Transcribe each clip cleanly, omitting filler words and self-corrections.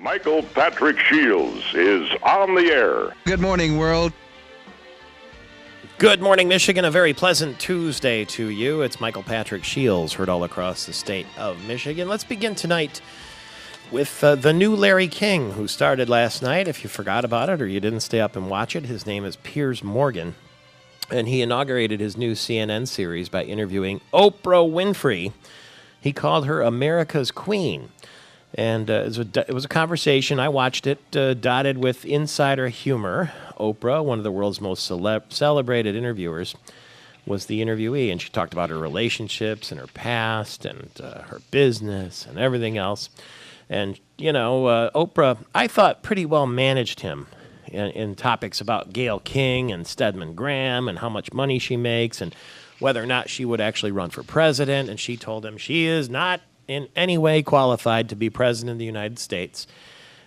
Michael Patrick Shields is on the air. Good morning, world. Good morning, Michigan. A very pleasant Tuesday to you. It's Michael Patrick Shields, heard all across the state of Michigan. Let's begin tonight with the new Larry King, who started last night. If you forgot about it or you didn't stay up and watch it, his name is Piers Morgan. And he inaugurated his new CNN series by interviewing Oprah Winfrey. He called her America's Queen. And it was a conversation. I watched it, dotted with insider humor. Oprah, one of the world's most celebrated interviewers, was the interviewee. And she talked about her relationships and her past and her business and everything else. And, you know, Oprah, I thought, pretty well managed him in topics about Gayle King and Stedman Graham and how much money she makes and whether or not she would actually run for president. And she told him she is not in any way qualified to be president of the United States.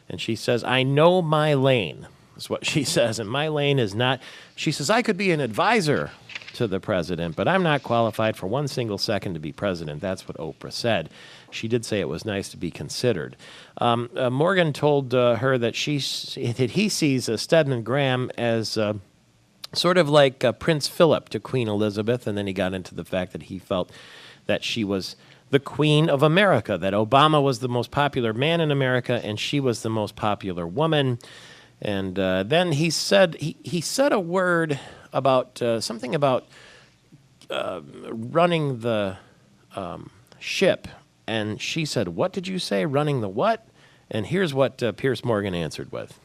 And she says, I know my lane, is what she says. And my lane is not, she says, I could be an advisor to the president, but I'm not qualified for one single second to be president. That's what Oprah said. She did say it was nice to be considered. Morgan told her that he sees Stedman Graham as sort of like Prince Philip to Queen Elizabeth, and then he got into the fact that he felt that she was the Queen of America, that Obama was the most popular man in America and she was the most popular woman. And then he said a word about something about running the ship. And she said, what did you say, running the what? And here's what Piers Morgan answered with.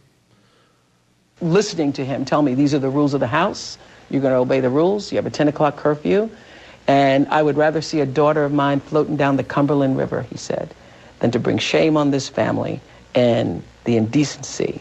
Listening to him tell me these are the rules of the House. You're going to obey the rules. You have a 10 o'clock curfew. And I would rather see a daughter of mine floating down the Cumberland River, he said, than to bring shame on this family and the indecency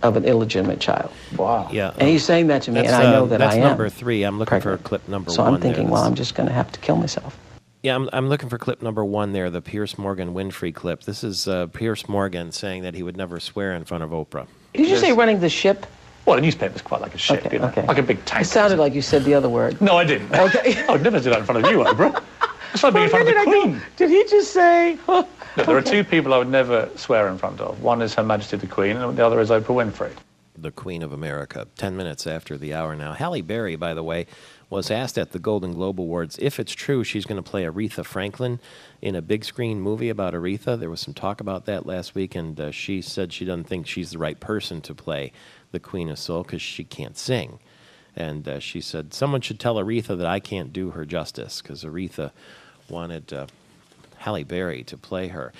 of an illegitimate child. Wow. Yeah. And he's saying that to me, and I know that I am. That's number 3. I'm looking for clip number 1. So I'm thinking, well, I'm just going to have to kill myself. Yeah, I'm looking for clip number 1 there, the Piers Morgan Winfrey clip. This is Piers Morgan saying that he would never swear in front of Oprah. Did you say running the ship? Well, the newspaper's quite like a ship, okay, okay. Like a big tank. It sounded like you said the other word. No, I didn't. Okay. I would never do that in front of you, Oprah. It's like being in front of the Queen. Did he just say... Look, there are 2 people I would never swear in front of. One is Her Majesty the Queen, and the other is Oprah Winfrey. The Queen of America. 10 minutes after the hour now. Halle Berry, by the way, was asked at the Golden Globe Awards if it's true she's going to play Aretha Franklin in a big screen movie about Aretha. There was some talk about that last week, and she said she doesn't think she's the right person to play the Queen of Soul because she can't sing. And she said, someone should tell Aretha that I can't do her justice, because Aretha wanted Halle Berry to play her.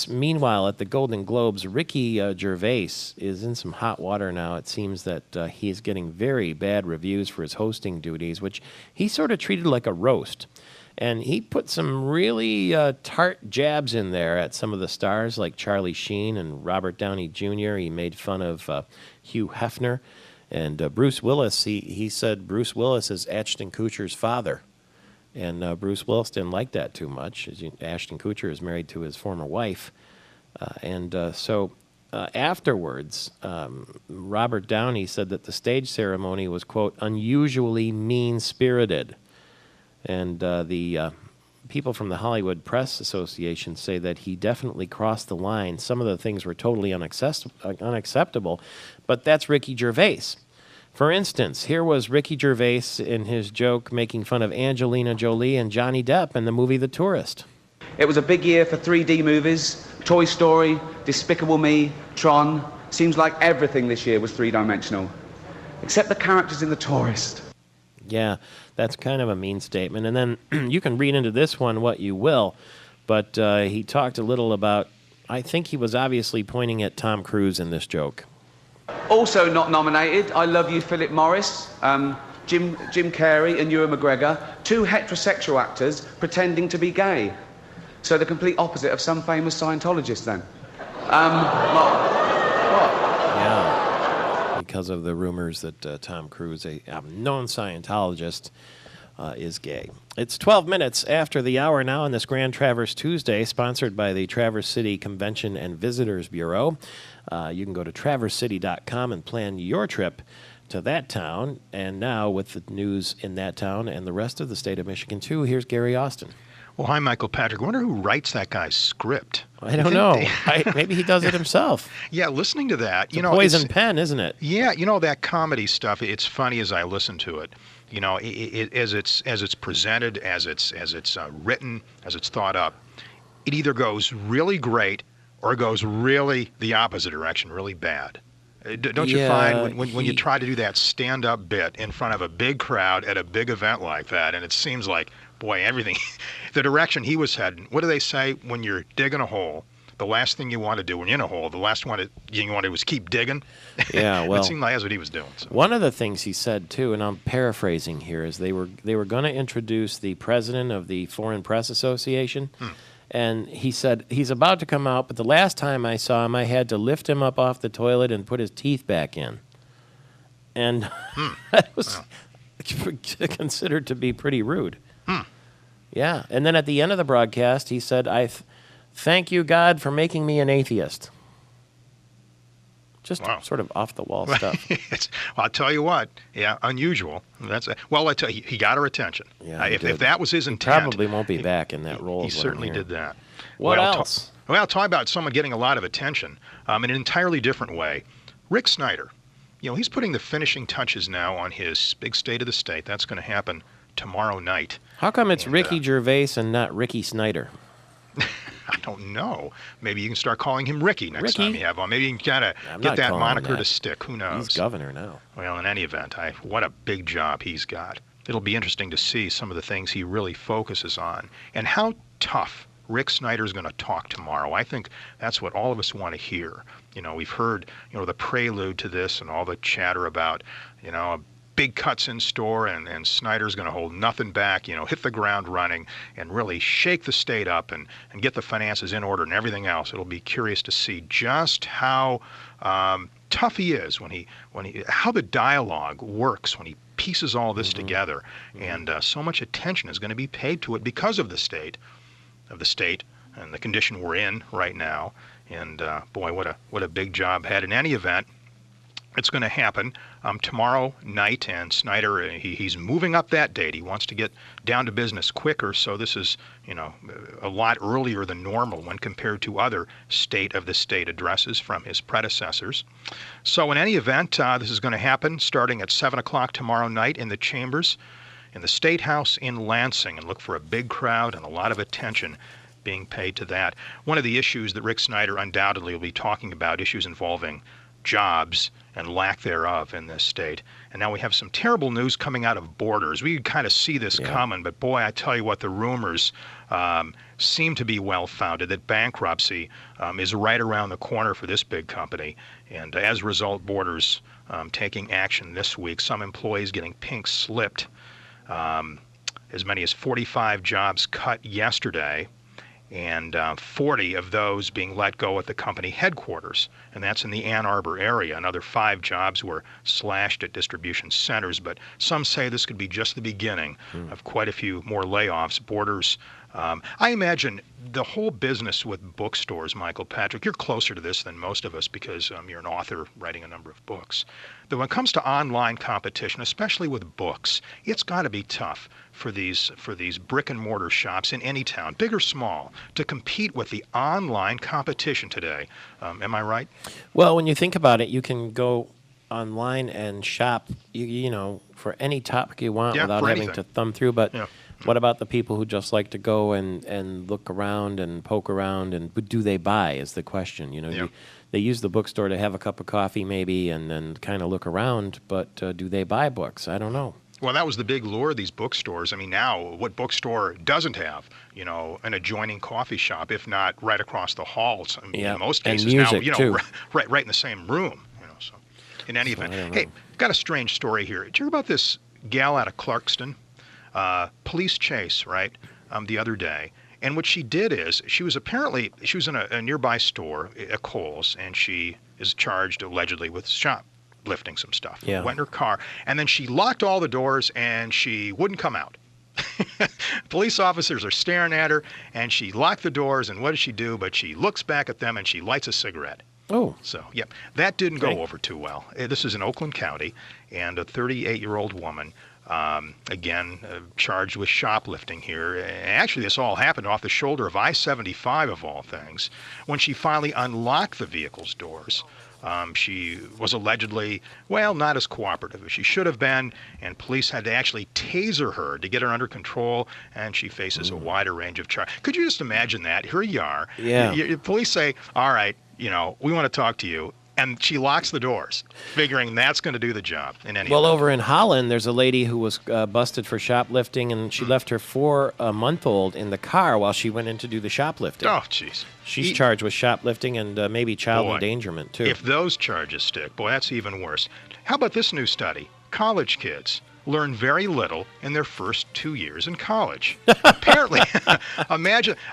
Meanwhile, at the Golden Globes, Ricky Gervais is in some hot water now. It seems that he is getting very bad reviews for his hosting duties, which he sort of treated like a roast. And he put some really tart jabs in there at some of the stars like Charlie Sheen and Robert Downey Jr. He made fun of Hugh Hefner. And Bruce Willis, he said Bruce Willis is Ashton Kutcher's father. And Bruce Willis didn't like that too much. Ashton Kutcher is married to his former wife. So afterwards, Robert Downey said that the stage ceremony was, quote, unusually mean-spirited. And the people from the Hollywood Press Association say that he definitely crossed the line. Some of the things were totally unacceptable, but that's Ricky Gervais. For instance, here was Ricky Gervais in his joke making fun of Angelina Jolie and Johnny Depp in the movie The Tourist. It was a big year for 3D movies. Toy Story, Despicable Me, Tron. Seems like everything this year was three-dimensional, except the characters in The Tourist. Yeah, that's kind of a mean statement. And then you can read into this one what you will, but he talked a little about, I think he was obviously pointing at Tom Cruise in this joke. Also not nominated, I Love You, Philip Morris, Jim Carrey and Ewan McGregor, 2 heterosexual actors pretending to be gay. So the complete opposite of some famous Scientologists then. Yeah, because of the rumors that Tom Cruise, a known Scientologist, is gay. It's 12 minutes after the hour now on this Grand Traverse Tuesday, sponsored by the Traverse City Convention and Visitors Bureau. You can go to traversecity.com and plan your trip to that town. And now with the news in that town and the rest of the state of Michigan, too, here's Gary Austin. Well, hi, Michael Patrick. I wonder who writes that guy's script. I don't know. Maybe he does it himself. Yeah, listening to that, It's a poison pen, isn't it? Yeah, that comedy stuff. It's funny as I listen to it. As it's presented, as it's written, as it's thought up. It either goes really great or it goes really the opposite direction, really bad. Don't you find when you try to do that stand-up bit in front of a big crowd at a big event like that, and it seems like, boy, everything, the direction he was heading, what do they say when you're digging a hole? The last thing you want to do when you're in a hole, the last one you want to do is keep digging. Yeah, well, it seemed like that's what he was doing. So. One of the things he said, too, and I'm paraphrasing here, is they were going to introduce the president of the Foreign Press Association. And he said he's about to come out, but the last time I saw him, I had to lift him up off the toilet and put his teeth back in. And that was considered to be pretty rude. Yeah. And then at the end of the broadcast, he said, thank you, God, for making me an atheist. Just sort of off-the-wall stuff. I'll tell you what. Yeah, unusual. I tell you, he got her attention. Yeah, if that was his intent. Probably won't be back in that role. He certainly did that. What else? Talk about someone getting a lot of attention in an entirely different way. Rick Snyder. He's putting the finishing touches now on his big State of the State. That's going to happen tomorrow night. How come it's Ricky Gervais and not Ricky Snyder? I don't know. Maybe you can start calling him Ricky next time you have on. Maybe you can kind of get that moniker to stick. Who knows? He's governor now. Well, in any event, what a big job he's got. It'll be interesting to see some of the things he really focuses on and how tough Rick Snyder's going to talk tomorrow. I think that's what all of us want to hear. We've heard, the prelude to this and all the chatter about, big cuts in store, and Snyder's going to hold nothing back, hit the ground running and really shake the state up and get the finances in order and everything else. It'll be curious to see just how tough he is how the dialogue works when he pieces all this together. And so much attention is going to be paid to it because of the state and the condition we're in right now. And boy, what a big job had. In any event, it's going to happen tomorrow night, and Snyder, he's moving up that date. He wants to get down to business quicker, so this is, a lot earlier than normal when compared to other State of the State addresses from his predecessors. So in any event, this is going to happen starting at 7 o'clock tomorrow night in the chambers in the State House in Lansing, and look for a big crowd and a lot of attention being paid to that. One of the issues that Rick Snyder undoubtedly will be talking about, issues involving jobs and lack thereof in this state. And now we have some terrible news coming out of Borders. We kind of see this coming, but boy, I tell you what, the rumors seem to be well-founded, that bankruptcy is right around the corner for this big company. And as a result, Borders taking action this week. Some employees getting pink slipped. As many as 45 jobs cut yesterday, and 40 of those being let go at the company headquarters, and that's in the Ann Arbor area. Another 5 jobs were slashed at distribution centers, but some say this could be just the beginning of quite a few more layoffs. Borders, I imagine the whole business with bookstores, Michael Patrick, you're closer to this than most of us because you're an author writing a number of books. That when it comes to online competition, especially with books, it's got to be tough for these brick and mortar shops in any town, big or small, to compete with the online competition today. Am I right? Well, when you think about it, you can go online and shop, for any topic you want without having to thumb through. But what about the people who just like to go and look around and poke around, and do they buy is the question. They use the bookstore to have a cup of coffee maybe and then kind of look around, but do they buy books? I don't know. Well, that was the big lure of these bookstores. I mean, now what bookstore doesn't have, an adjoining coffee shop, if not right across the hall? In most cases and music now, too. right in the same room. So in any event, hey, got a strange story here. Did you hear about this gal out of Clarkston? Police chase, right? The other day. And what she did is, she was in a nearby store, at Kohl's, and she is charged allegedly with shoplifting some stuff. Yeah. Went in her car, and then she locked all the doors, and she wouldn't come out. Police officers are staring at her, and she locked the doors, and what does she do? But she looks back at them, and she lights a cigarette. Oh. So, that didn't go over too well. This is in Oakland County, and a 38-year-old woman Again, charged with shoplifting here. Actually, this all happened off the shoulder of I-75, of all things, when she finally unlocked the vehicle's doors. She was allegedly, well, not as cooperative as she should have been, and police had to actually taser her to get her under control, and she faces a wider range of charges. Could you just imagine that? Here you are. Yeah. Police say, all right, we want to talk to you. And she locks the doors, figuring that's going to do the job in any Well, event. over in Holland, there's a lady who was busted for shoplifting, and she left her 4-month-old in the car while she went in to do the shoplifting. Oh, jeez. She's charged with shoplifting and maybe child endangerment, too. If those charges stick, boy, that's even worse. How about this new study? College kids learn very little in their first 2 years in college. Apparently,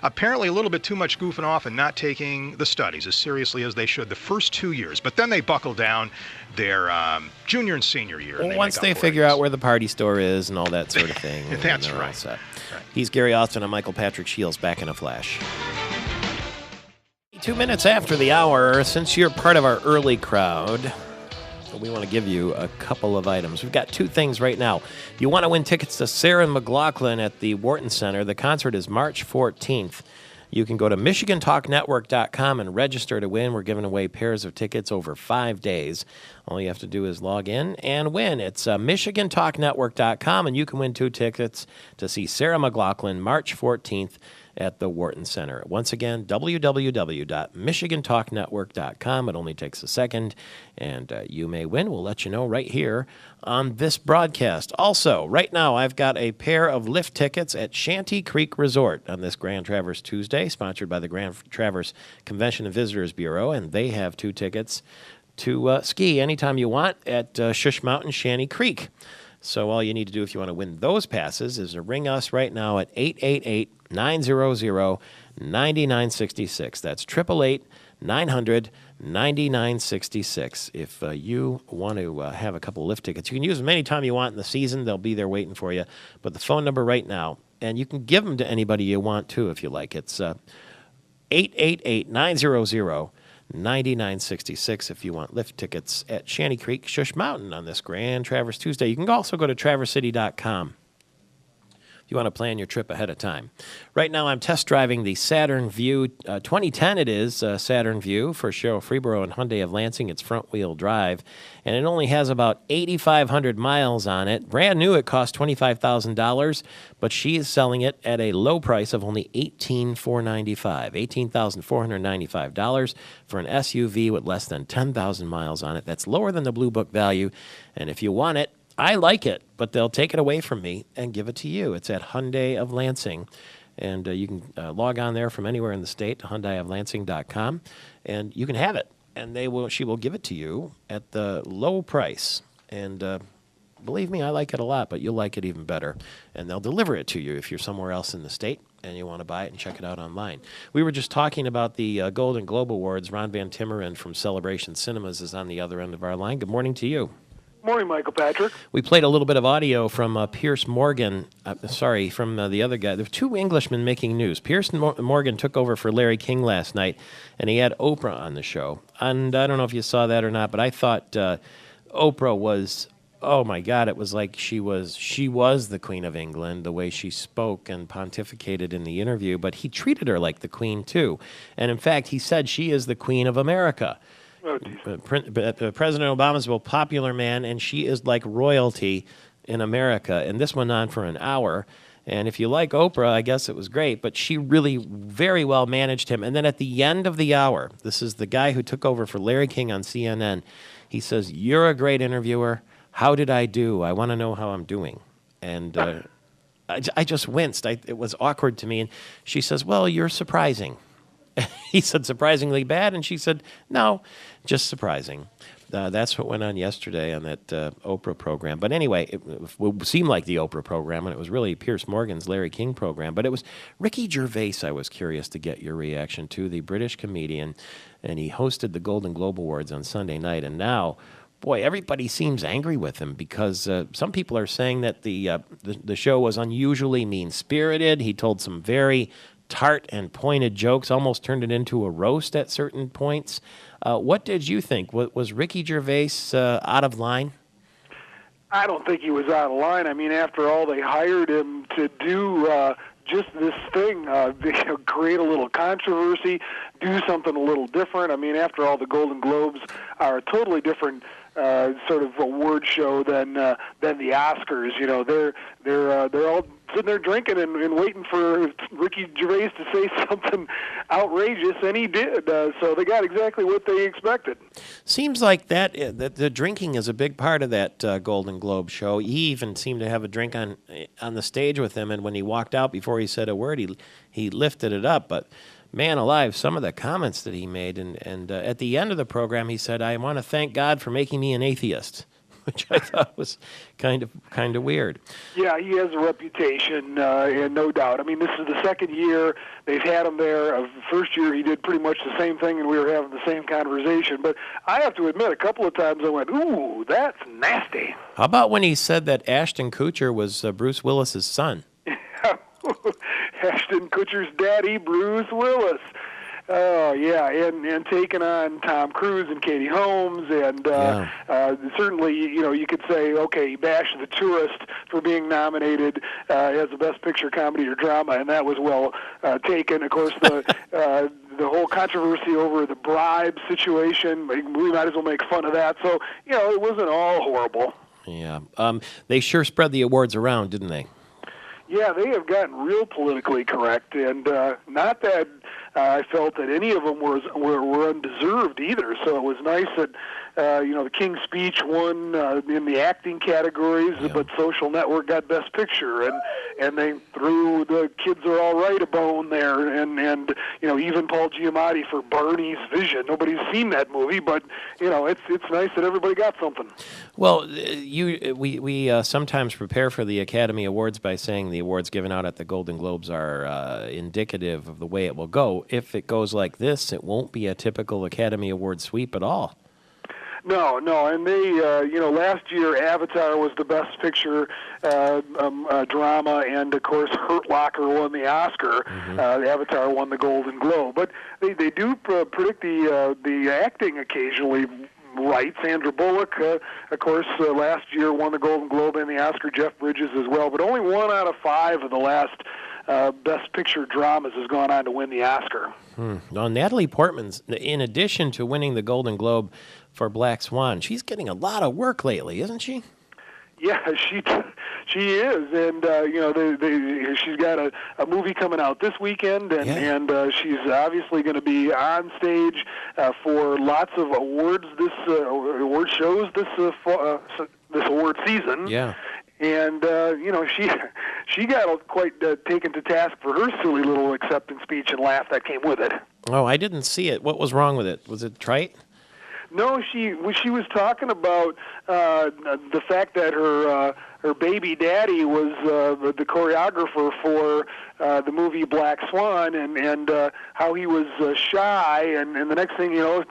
apparently a little bit too much goofing off and not taking the studies as seriously as they should the first 2 years. But then they buckle down their junior and senior year. Well, once they figure out where the party store is and all that sort of thing. That's right. Right. He's Gary Austin. I'm Michael Patrick Shields, back in a flash. 2 minutes after the hour, since you're part of our early crowd, we want to give you a couple of items. We've got two things right now. You want to win tickets to Sarah McLachlan at the Wharton Center. The concert is March 14th. You can go to MichiganTalkNetwork.com and register to win. We're giving away pairs of tickets over 5 days. All you have to do is log in and win. It's MichiganTalkNetwork.com, and you can win 2 tickets to see Sarah McLachlan March 14th at the Wharton Center. Once again, www.MichiganTalkNetwork.com. It only takes a second, and you may win. We'll let you know right here on this broadcast. Also, right now, I've got a pair of lift tickets at Shanty Creek Resort on this Grand Traverse Tuesday, sponsored by the Grand Traverse Convention and Visitors Bureau, and they have 2 tickets to ski anytime you want at Shush Mountain, Shanty Creek. So all you need to do if you want to win those passes is to ring us right now at 888-900-9966. That's 888-900-9966. If you want to have a couple lift tickets, you can use them anytime you want in the season. They'll be there waiting for you. But the phone number right now, and you can give them to anybody you want to if you like. It's 888-900-9966 if you want lift tickets at Shanty Creek, Shush Mountain on this Grand Traverse Tuesday. You can also go to traversity.com if you want to plan your trip ahead of time. Right now, I'm test driving the Saturn Vue 2010. It is Saturn Vue for Cheryl Freeborough and Hyundai of Lansing. It's front-wheel drive, and it only has about 8,500 miles on it. Brand new, it costs $25,000, but she is selling it at a low price of only $18,495. $18,495 for an SUV with less than 10,000 miles on it. That's lower than the Blue Book value, and if you want it, I like it, but they'll take it away from me and give it to you. It's at Hyundai of Lansing, and you can log on there from anywhere in the state to HyundaiofLansing.com, and you can have it. And she will give it to you at the low price. And believe me, I like it a lot, but you'll like it even better. And they'll deliver it to you if you're somewhere else in the state and you want to buy it and check it out online. We were just talking about the Golden Globe Awards. Ron Van Timmeren from Celebration Cinemas is on the other end of our line. Good morning to you. Morning, Michael Patrick. We played a little bit of audio from Piers Morgan. From the other guy. There were 2 Englishmen making news. Piers Morgan took over for Larry King last night, and he had Oprah on the show. And I don't know if you saw that or not, but I thought Oprah was, oh my God, it was like she was the Queen of England, the way she spoke and pontificated in the interview. But he treated her like the Queen, too. And in fact, he said she is the Queen of America. President Obama's a popular man, and she is like royalty in America. And this went on for an hour. And if you like Oprah, I guess it was great, but she really very well managed him. And then at the end of the hour, this is the guy who took over for Larry King on CNN. He says, "You're a great interviewer. How did I do? I want to know how I'm doing." And I just winced. It was awkward to me. And she says, "Well, you're surprising." He said, "Surprisingly bad?" And she said, "No, just surprising." That's what went on yesterday on that Oprah program. But anyway, it seemed like the Oprah program, and it was really Piers Morgan's Larry King program. But it was Ricky Gervais I was curious to get your reaction to, the British comedian, and he hosted the Golden Globe Awards on Sunday night. And now, boy, everybody seems angry with him because some people are saying that the show was unusually mean-spirited. He told some very tart and pointed jokes, almost turned it into a roast at certain points. What did you think? Was Ricky Gervais out of line? I don't think he was out of line. I mean, after all, they hired him to do just this thing, create a little controversy, do something a little different. I mean, after all, the Golden Globes are a totally different sort of award show than the Oscars. You know, they're all sitting there drinking and waiting for Ricky Gervais to say something outrageous, and he did. So they got exactly what they expected. Seems like that the drinking is a big part of that Golden Globe show. He even seemed to have a drink on the stage with him, and when he walked out, before he said a word, he lifted it up. But man alive, some of the comments that he made, and at the end of the program, he said, "I want to thank God for making me an atheist," which I thought was kind of weird. Yeah, he has a reputation, and no doubt. I mean, this is the second year they've had him there. The first year he did pretty much the same thing, and we were having the same conversation. But I have to admit, a couple of times I went, "Ooh, that's nasty." How about when he said that Ashton Kutcher was Bruce Willis's son? Ashton Kutcher's daddy, Bruce Willis. Oh, yeah, and taking on Tom Cruise and Katie Holmes, and certainly, you know, you could say, okay, he bashed The Tourist for being nominated as the Best Picture Comedy or Drama, and that was well taken. Of course, the whole controversy over the bribe situation, we might as well make fun of that. So, you know, it wasn't all horrible. Yeah, they sure spread the awards around, didn't they? Yeah, they have gotten real politically correct, and not that I felt that any of them were undeserved either. So it was nice that the King's Speech won in the acting categories, but Social Network got Best Picture, and they threw The Kids Are All Right a bone there, and even Paul Giamatti for Barney's Vision. Nobody's seen that movie, but it's nice that everybody got something. Well, we sometimes prepare for the Academy Awards by saying the awards given out at the Golden Globes are indicative of the way it will go. If it goes like this, it won't be a typical Academy Award sweep at all. No, and they, last year Avatar was the Best Picture drama, and of course Hurt Locker won the Oscar. Avatar won the Golden Globe, but they do predict the acting occasionally right. Sandra Bullock, of course, last year won the Golden Globe and the Oscar. Jeff Bridges as well, but only 1 out of 5 of the last Best Picture dramas has gone on to win the Oscar. Now, Natalie Portman's, in addition to winning the Golden Globe for Black Swan, she's getting a lot of work lately, isn't she? Yeah, she is, and she's got a movie coming out this weekend, and she's obviously going to be on stage for lots of awards award shows this award season. Yeah. And she got quite taken to task for her silly little acceptance speech and laugh that came with it. Oh, I didn't see it. What was wrong with it? Was it trite? No, she was talking about the fact that her baby daddy was the choreographer for the movie Black Swan, and how he was shy, and the next thing you know,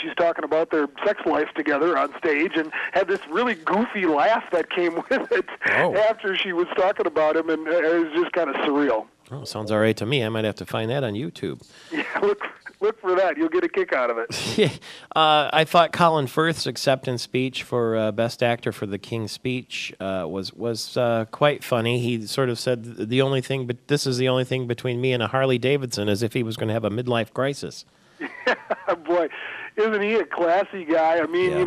she's talking about their sex life together on stage, and had this really goofy laugh that came with it after she was talking about him, and it was just kind of surreal. Oh, sounds all right to me. I might have to find that on YouTube. Yeah, look for that. You'll get a kick out of it. I thought Colin Firth's acceptance speech for Best Actor for The King's Speech was quite funny. He sort of said this is the only thing between me and a Harley Davidson, as if he was going to have a midlife crisis. Boy, isn't he a classy guy? I mean,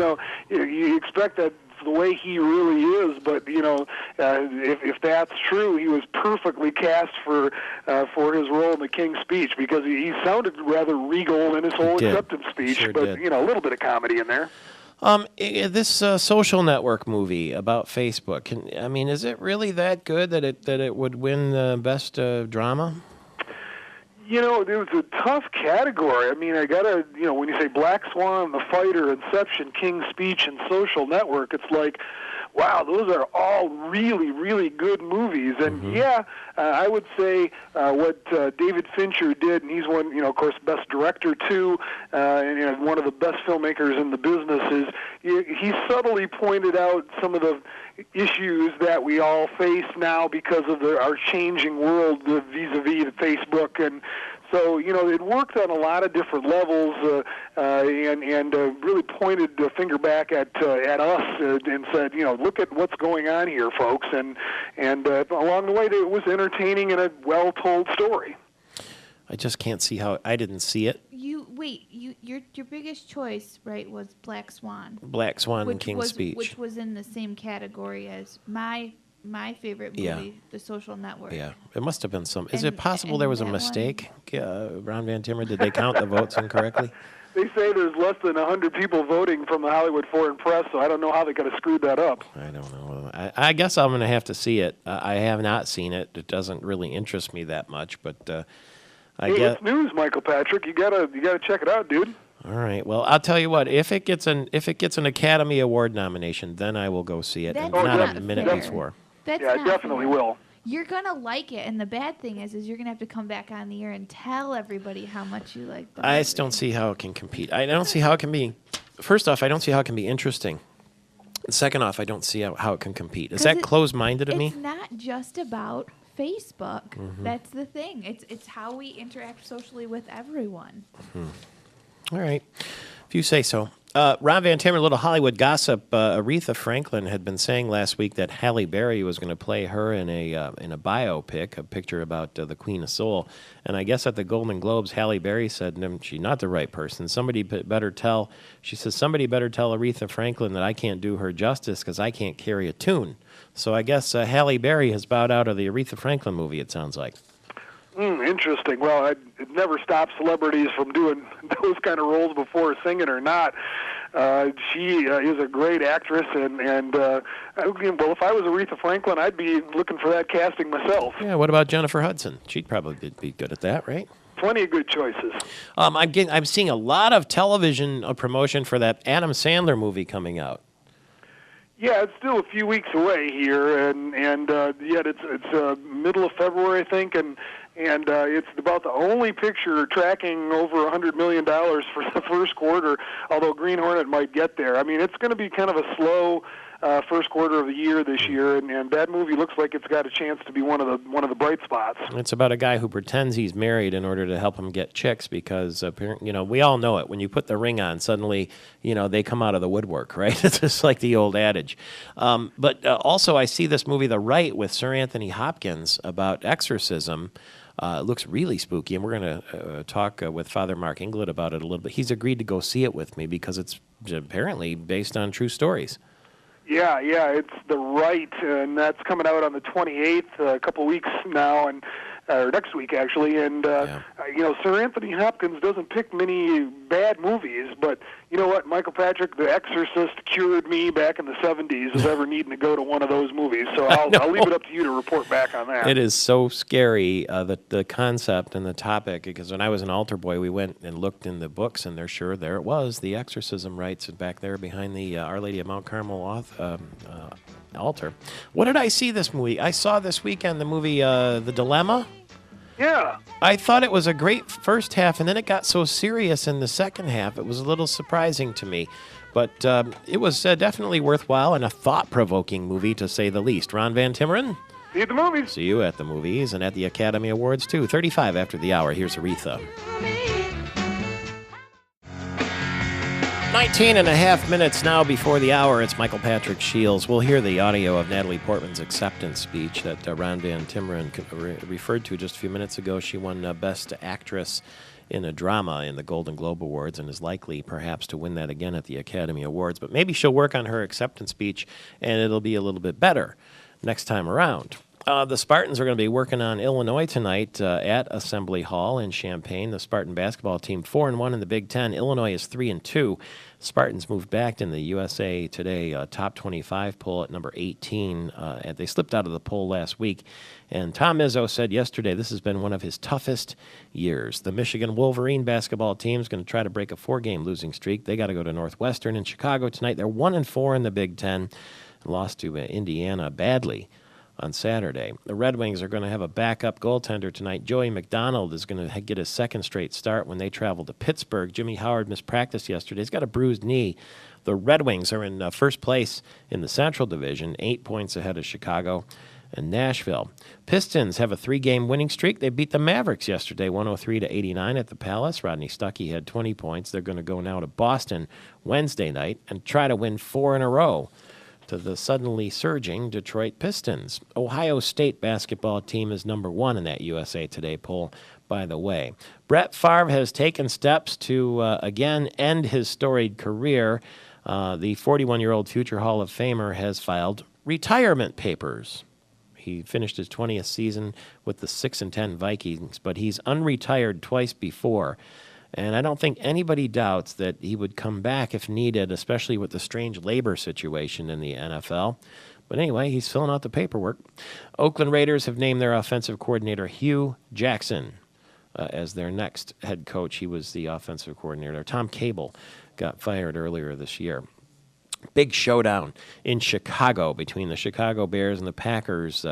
you expect that the way he really is, but if that's true, he was perfectly cast for his role in the King's Speech, because he sounded rather regal in his whole acceptance speech. Sure but did. A little bit of comedy in there. This Social Network movie about Facebook, is it really that good that it would win the best drama? It was a tough category. I mean, I gotta, when you say Black Swan, The Fighter, Inception, King's Speech, and Social Network, it's like, wow, those are all really, really good movies. And I would say what David Fincher did, and he's won, of course, Best Director too, and one of the best filmmakers in the business, is he subtly pointed out some of the issues that we all face now because of our changing world vis-a-vis Facebook. And So, it worked on a lot of different levels, and really pointed the finger back at us and said, look at what's going on here, folks. And along the way, it was entertaining and a well-told story. I just can't see how I didn't see it. Your biggest choice, right, was Black Swan. Black Swan and King's Speech. Which was in the same category as my favorite movie, The Social Network. Yeah, it must have been some. Is it possible there was a mistake, Ron Van Timmer? Did they count the votes incorrectly? They say there's less than 100 people voting from the Hollywood Foreign Press, so I don't know how they could have screwed that up. I don't know. I guess I'm going to have to see it. I have not seen it. It doesn't really interest me that much, but it's news, Michael Patrick. You gotta check it out, dude. All right. Well, I'll tell you what. If it gets an Academy Award nomination, then I will go see it. That's not a minute before. That's I definitely will. You're gonna like it, and the bad thing is you're gonna have to come back on the air and tell everybody how much you like the movie. I just don't see how it can compete. I don't see how it can be. First off, I don't see how it can be interesting. And second off, I don't see how it can compete. Is that closed-minded of me? It's not just about Facebook. Mm-hmm. That's the thing. It's how we interact socially with everyone. Mm-hmm. All right. If you say so. Ron Van Timmer, a little Hollywood gossip. Aretha Franklin had been saying last week that Halle Berry was going to play her in a biopic, a picture about the Queen of Soul. And I guess at the Golden Globes, Halle Berry said, she's not the right person. Somebody better tell Aretha Franklin that I can't do her justice because I can't carry a tune. So I guess Halle Berry has bowed out of the Aretha Franklin movie, it sounds like. Interesting. Well, it never stops celebrities from doing those kind of roles before, singing or not. She is a great actress, and well, if I was Aretha Franklin, I'd be looking for that casting myself. Yeah. What about Jennifer Hudson? She'd probably be good at that, right? Plenty of good choices. I'm seeing a lot of television promotion for that Adam Sandler movie coming out. Yeah, it's still a few weeks away here, and yet it's middle of February, I think, and it's about the only picture tracking over $100 million for the first quarter, although Green Hornet might get there. I mean, it's going to be kind of a slow first quarter of the year this year, and that movie looks like it's got a chance to be one of the bright spots. It's about a guy who pretends he's married in order to help him get chicks because, we all know it. When you put the ring on, suddenly, they come out of the woodwork, right? It's just like the old adage. But also, I see this movie, The Rite, with Sir Anthony Hopkins about exorcism. It looks really spooky, and we're going to talk with Father Mark Inglet about it a little bit. He's agreed to go see it with me because it's apparently based on true stories. Yeah, it's The Rite, and that's coming out on the 28th, a couple weeks now, or next week actually. And Sir Anthony Hopkins doesn't pick many bad movies, but you know what, Michael Patrick, The Exorcist cured me back in the 70s of ever needing to go to one of those movies. So I'll leave it up to you to report back on that. It is so scary, the concept and the topic, because when I was an altar boy, we went and looked in the books, and there it was, the exorcism rites back there behind the Our Lady of Mount Carmel altar. What did I see this movie? I saw this weekend the movie The Dilemma. Yeah. I thought it was a great first half, and then it got so serious in the second half. It was a little surprising to me. But it was definitely worthwhile and a thought-provoking movie, to say the least. Ron Van Timmeren? See you at the movies. See you at the movies and at the Academy Awards, too. 35 after the hour. Here's Aretha. 19 and a half minutes now before the hour. It's Michael Patrick Shields. We'll hear the audio of Natalie Portman's acceptance speech that Ron Van Timmeren referred to just a few minutes ago. She won Best Actress in a Drama in the Golden Globe Awards and is likely perhaps to win that again at the Academy Awards. But maybe she'll work on her acceptance speech and it'll be a little bit better next time around. The Spartans are going to be working on Illinois tonight at Assembly Hall in Champaign. The Spartan basketball team 4-1 in the Big Ten. Illinois is 3-2. Spartans moved back in the USA Today top 25 poll at number 18. And they slipped out of the poll last week. And Tom Izzo said yesterday this has been one of his toughest years. The Michigan Wolverine basketball team is going to try to break a 4-game losing streak. They got to go to Northwestern in Chicago tonight. They're 1-4 in the Big Ten. Lost to Indiana badly on Saturday. The Red Wings are going to have a backup goaltender tonight. Joey McDonald is going to get his second straight start when they travel to Pittsburgh. Jimmy Howard missed practice yesterday. He's got a bruised knee. The Red Wings are in first place in the Central Division, 8 points ahead of Chicago. and Nashville. Pistons have a 3-game winning streak. They beat the Mavericks yesterday, 103-89 at the Palace. Rodney Stuckey had 20 points. They're going to go now to Boston Wednesday night and try to win 4 in a row to the suddenly surging Detroit Pistons. Ohio State basketball team is number 1 in that USA Today poll, by the way. Brett Favre has taken steps to, again, end his storied career. The 41-year-old future Hall of Famer has filed retirement papers. He finished his 20th season with the 6-10 Vikings, but he's unretired twice before. And I don't think anybody doubts that he would come back if needed, especially with the strange labor situation in the NFL. But anyway, he's filling out the paperwork. Oakland Raiders have named their offensive coordinator Hugh Jackson as their next head coach. He was the offensive coordinator. Tom Cable got fired earlier this year. Big showdown in Chicago between the Chicago Bears and the Packers.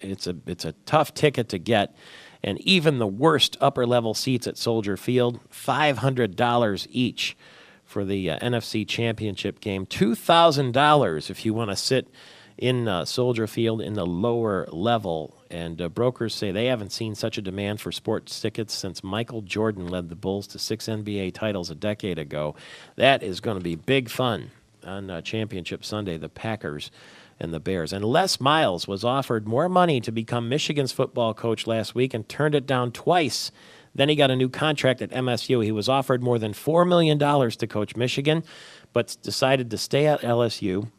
It's a tough ticket to get, and even the worst upper-level seats at Soldier Field, $500 each for the NFC Championship game. $2,000 if you want to sit in Soldier Field in the lower level. And brokers say they haven't seen such a demand for sports tickets since Michael Jordan led the Bulls to 6 NBA titles a decade ago. That is going to be big fun on Championship Sunday, the Packers and the Bears. And Les Miles was offered more money to become Michigan's football coach last week and turned it down twice. Then he got a new contract at MSU. He was offered more than $4 million to coach Michigan, but decided to stay at LSU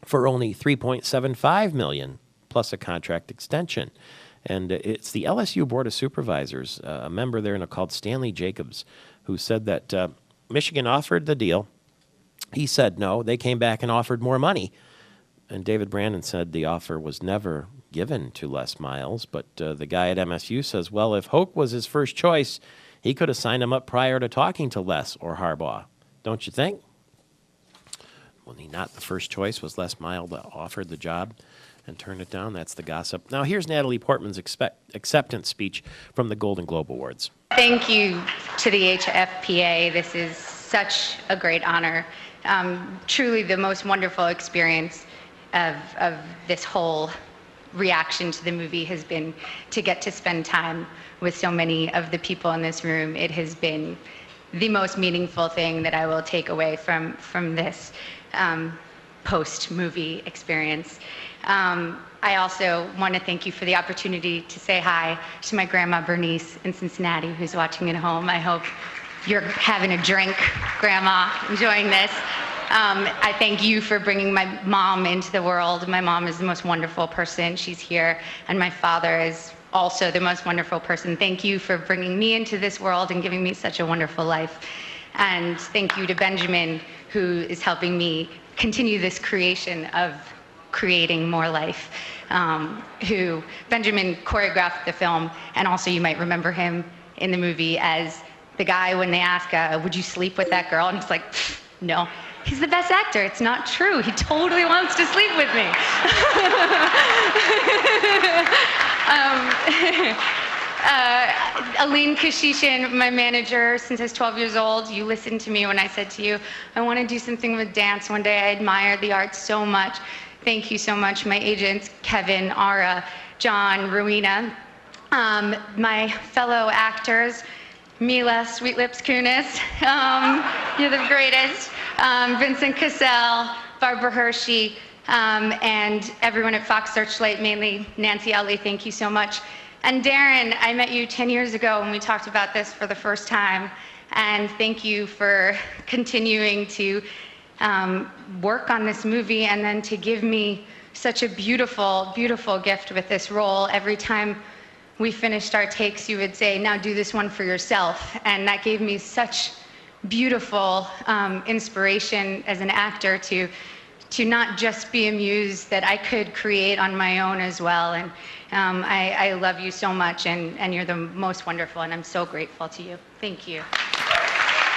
for only $3.75 million plus a contract extension. And it's the LSU Board of Supervisors, a member there called Stanley Jacobs, who said that Michigan offered the deal. He said no. They came back and offered more money. And David Brandon said the offer was never given to Les Miles. But the guy at MSU says, well, if Hoke was his first choice, he could have signed him up prior to talking to Les or Harbaugh. Don't you think? When he not the first choice, was Les Miles that offered the job and turned it down? That's the gossip. Now here's Natalie Portman's acceptance speech from the Golden Globe Awards. Thank you to the HFPA. This is such a great honor. Truly the most wonderful experience of this whole reaction to the movie has been to get to spend time with so many of the people in this room. It has been the most meaningful thing that I will take away from this post-movie experience. I also want to thank you for the opportunity to say hi to my grandma Bernice in Cincinnati, who's watching at home. I hope you're having a drink, Grandma, enjoying this. I thank you for bringing my mom into the world. My mom is the most wonderful person. She's here. And my father is also the most wonderful person. Thank you for bringing me into this world and giving me such a wonderful life. And thank you to Benjamin, who is helping me continue this creation of creating more life. Benjamin choreographed the film, and also you might remember him in the movie as the guy when they ask, would you sleep with that girl? And he's like, no. He's the best actor. It's not true. He totally wants to sleep with me. Aline Kashishin, my manager since I was 12 years old, you listened to me when I said to you, I want to do something with dance one day. I admire the art so much. Thank you so much. My agents, Kevin, Ara, John, Rowena, my fellow actors, Mila Sweet Lips Kunis, you're the greatest. Vincent Cassell, Barbara Hershey, and everyone at Fox Searchlight, mainly Nancy Ali, thank you so much. And Darren, I met you 10 years ago when we talked about this for the first time, and thank you for continuing to work on this movie and then to give me such a beautiful, beautiful gift with this role. Every time we finished our takes, you would say, now do this one for yourself. And that gave me such beautiful inspiration as an actor to not just be a muse, that I could create on my own as well. And I love you so much, and you're the most wonderful, and I'm so grateful to you. Thank you.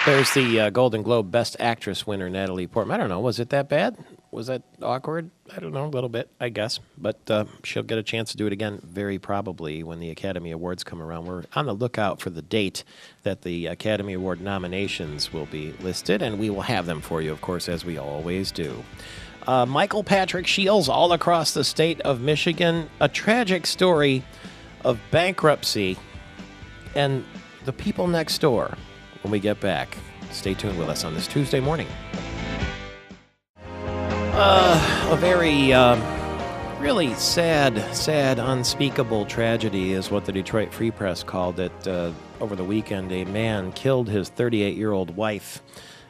There's the Golden Globe Best Actress winner, Natalie Portman. I don't know, was it that bad? Was that awkward? I don't know, a little bit, I guess. But she'll get a chance to do it again very probably when the Academy Awards come around. We're on the lookout for the date that the Academy Award nominations will be listed, and we will have them for you, of course, as we always do. Michael Patrick Shields, all across the state of Michigan. A tragic story of bankruptcy and the people next door when we get back. Stay tuned with us on this Tuesday morning. A very, really sad, unspeakable tragedy is what the Detroit Free Press called it. Over the weekend, a man killed his 38-year-old wife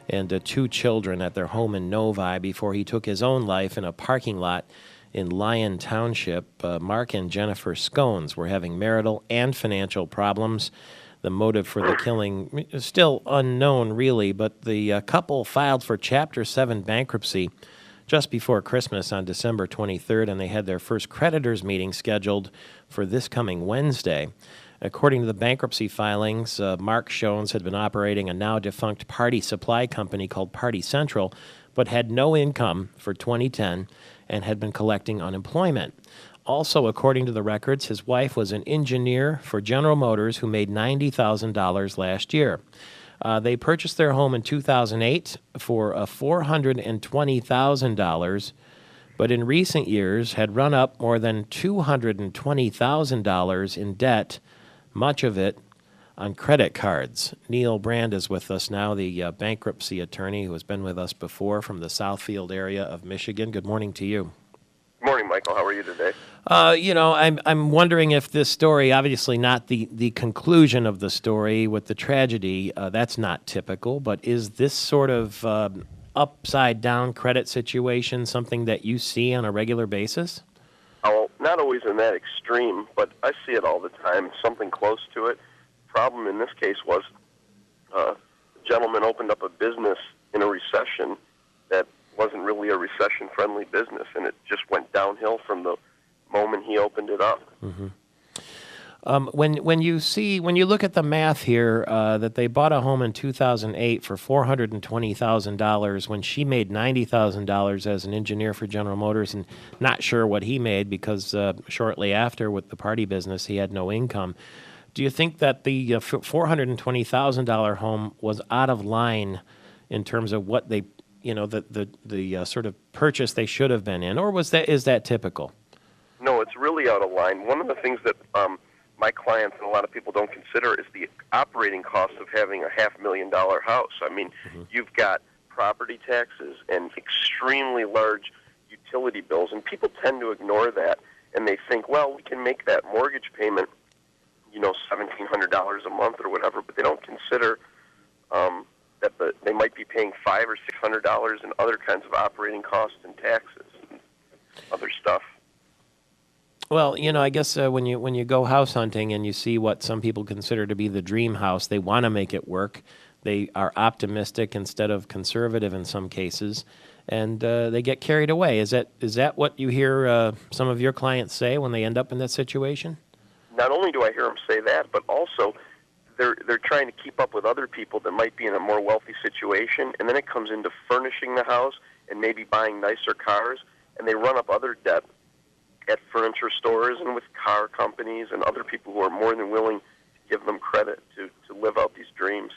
and 2 children at their home in Novi before he took his own life in a parking lot in Lyon Township. Mark and Jennifer Scones were having marital and financial problems. The motive for the killing is still unknown, really, but the couple filed for Chapter 7 bankruptcy just before Christmas on December 23rd, and they had their first creditors meeting scheduled for this coming Wednesday. According to the bankruptcy filings, Mark Schoens had been operating a now-defunct party supply company called Party Central, but had no income for 2010 and had been collecting unemployment. Also, according to the records, his wife was an engineer for General Motors who made $90,000 last year. They purchased their home in 2008 for $420,000, but in recent years had run up more than $220,000 in debt, much of it on credit cards. Neil Brand is with us now, the bankruptcy attorney who has been with us before from the Southfield area of Michigan. Good morning to you. Good morning, Michael. How are you today? I'm wondering if this story, obviously not the conclusion of the story with the tragedy, that's not typical, but is this sort of upside-down credit situation something that you see on a regular basis? Oh, not always in that extreme, but I see it all the time, something close to it. Problem in this case was the gentleman opened up a business in a recession that wasn't really a recession-friendly business, and it just went downhill from the moment he opened it up. Mm-hmm. When you look at the math here, that they bought a home in 2008 for $420,000 when she made $90,000 as an engineer for General Motors, and not sure what he made because shortly after with the party business he had no income. Do you think that the $420,000 home was out of line in terms of what they, the sort of purchase they should have been in, or is that typical? No, it's really out of line. One of the things that my clients and a lot of people don't consider is the operating cost of having a $500,000 house. I mean, you've got property taxes and extremely large utility bills, and people tend to ignore that, and they think, well, we can make that mortgage payment, $1,700 a month or whatever, but they don't consider that they might be paying $500 or $600 in other kinds of operating costs and taxes and other stuff. Well, I guess when you go house hunting and you see what some people consider to be the dream house, they want to make it work. They are optimistic instead of conservative in some cases, and they get carried away. Is that what you hear some of your clients say when they end up in that situation? Not only do I hear them say that, but also they're trying to keep up with other people that might be in a more wealthy situation, and then it comes into furnishing the house and maybe buying nicer cars, and they run up other debt at furniture stores and with car companies and other people who are more than willing to give them credit to live out these dreams.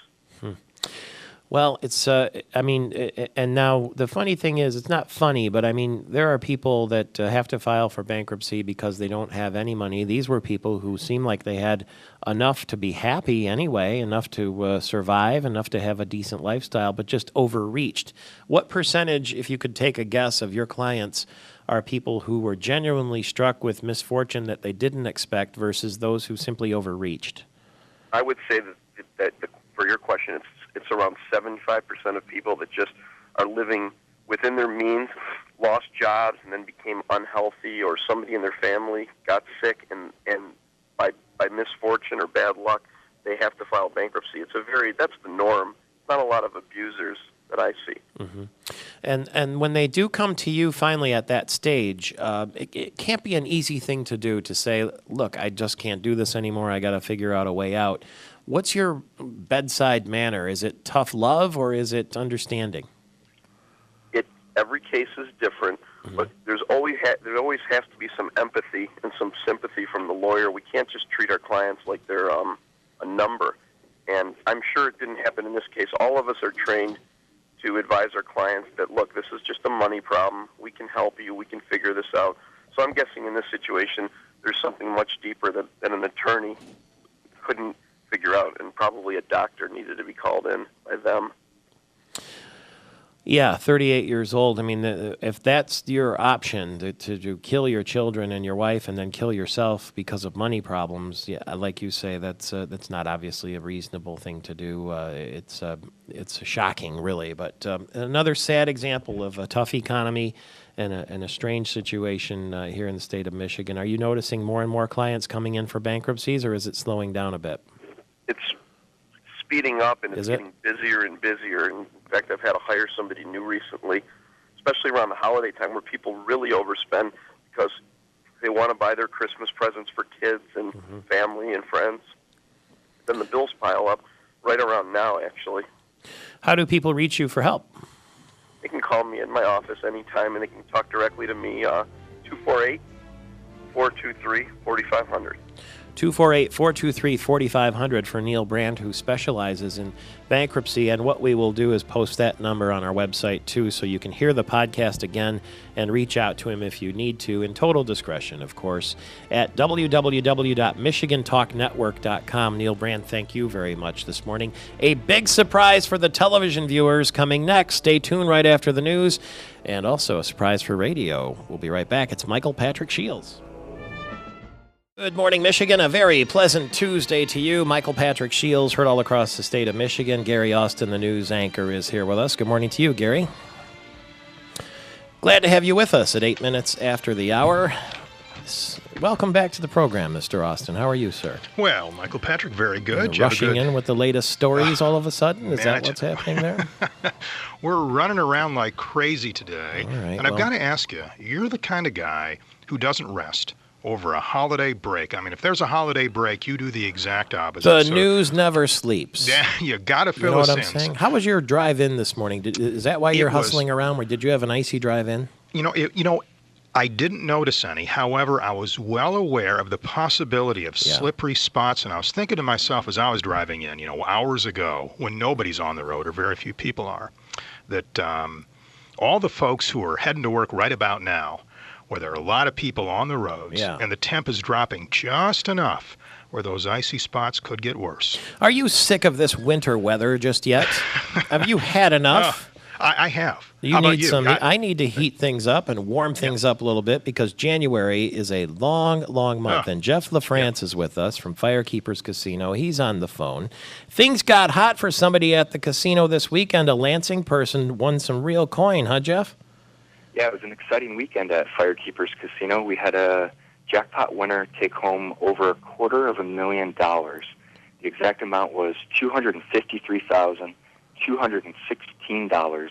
Well, it's, and now the funny thing is, it's not funny, but there are people that have to file for bankruptcy because they don't have any money. These were people who seemed like they had enough to be happy anyway, enough to survive, enough to have a decent lifestyle, but just overreached. What percentage, if you could take a guess, of your clients are people who were genuinely struck with misfortune that they didn't expect versus those who simply overreached? I would say that for your question, it's around 75% of people that just are living within their means, lost jobs, and then became unhealthy, or somebody in their family got sick, and by misfortune or bad luck, they have to file bankruptcy. That's the norm. Not a lot of abusers that I see. Mm-hmm. And when they do come to you finally at that stage, it can't be an easy thing to do to say, look, I just can't do this anymore. I got to figure out a way out. What's your bedside manner? Is it tough love or is it understanding? every case is different, but there always has to be some empathy and some sympathy from the lawyer. We can't just treat our clients like they're a number. And I'm sure it didn't happen in this case. All of us are trained to advise our clients that, look, this is just a money problem. We can help you. We can figure this out. So I'm guessing in this situation, there's something much deeper than an attorney couldn't figure out, and probably a doctor needed to be called in by them. Yeah, 38 years old. I mean, if that's your option, to kill your children and your wife and then kill yourself because of money problems, yeah, like you say, that's not obviously a reasonable thing to do. It's shocking, really. But another sad example of a tough economy and a strange situation here in the state of Michigan. Are you noticing more and more clients coming in for bankruptcies, or is it slowing down a bit? It's speeding up, and it's getting busier and busier. In fact, I've had to hire somebody new recently, especially around the holiday time, where people really overspend because they want to buy their Christmas presents for kids and family and friends. Then the bills pile up right around now, actually. How do people reach you for help? They can call me in my office anytime, and they can talk directly to me, 248-423-4500. 248-423-4500 for Neil Brandt, who specializes in bankruptcy. And what we will do is post that number on our website, too, so you can hear the podcast again and reach out to him if you need to, in total discretion, of course, at www.michigantalknetwork.com. Neil Brandt, thank you very much this morning. A big surprise for the television viewers coming next. Stay tuned right after the news. And also a surprise for radio. We'll be right back. It's Michael Patrick Shields. Good morning, Michigan. A very pleasant Tuesday to you. Michael Patrick Shields, heard all across the state of Michigan. Gary Austin, the news anchor, is here with us. Good morning to you, Gary. Glad to have you with us at 8 minutes after the hour. Welcome back to the program, Mr. Austin. How are you, sir? Well, Michael Patrick, very good. Rushing in with the latest stories all of a sudden? Is that what's happening there? We're running around like crazy today. All right, and I've got to ask you, you're the kind of guy who doesn't rest over a holiday break. I mean, if there's a holiday break, you do the exact opposite. The news never sleeps. Yeah, you got to fill You know what us I'm in. saying? How was your drive-in this morning? Is that why you're hustling around? Or did you have an icy drive-in? You know, I didn't notice any. However, I was well aware of the possibility of slippery spots, and I was thinking to myself as I was driving in, hours ago, when nobody's on the road, or very few people are, that all the folks who are heading to work right about now, where there are a lot of people on the roads, and the temp is dropping just enough where those icy spots could get worse. Are you sick of this winter weather just yet? Have you had enough? I have. You How about need you? some. I need to heat things up and warm things up a little bit, because January is a long, long month. And Jeff LaFrance is with us from Firekeepers Casino. He's on the phone. Things got hot for somebody at the casino this weekend. A Lansing person won some real coin, huh, Jeff? Yeah, it was an exciting weekend at Firekeepers Casino. We had a jackpot winner take home over $250,000. The exact amount was $253,216,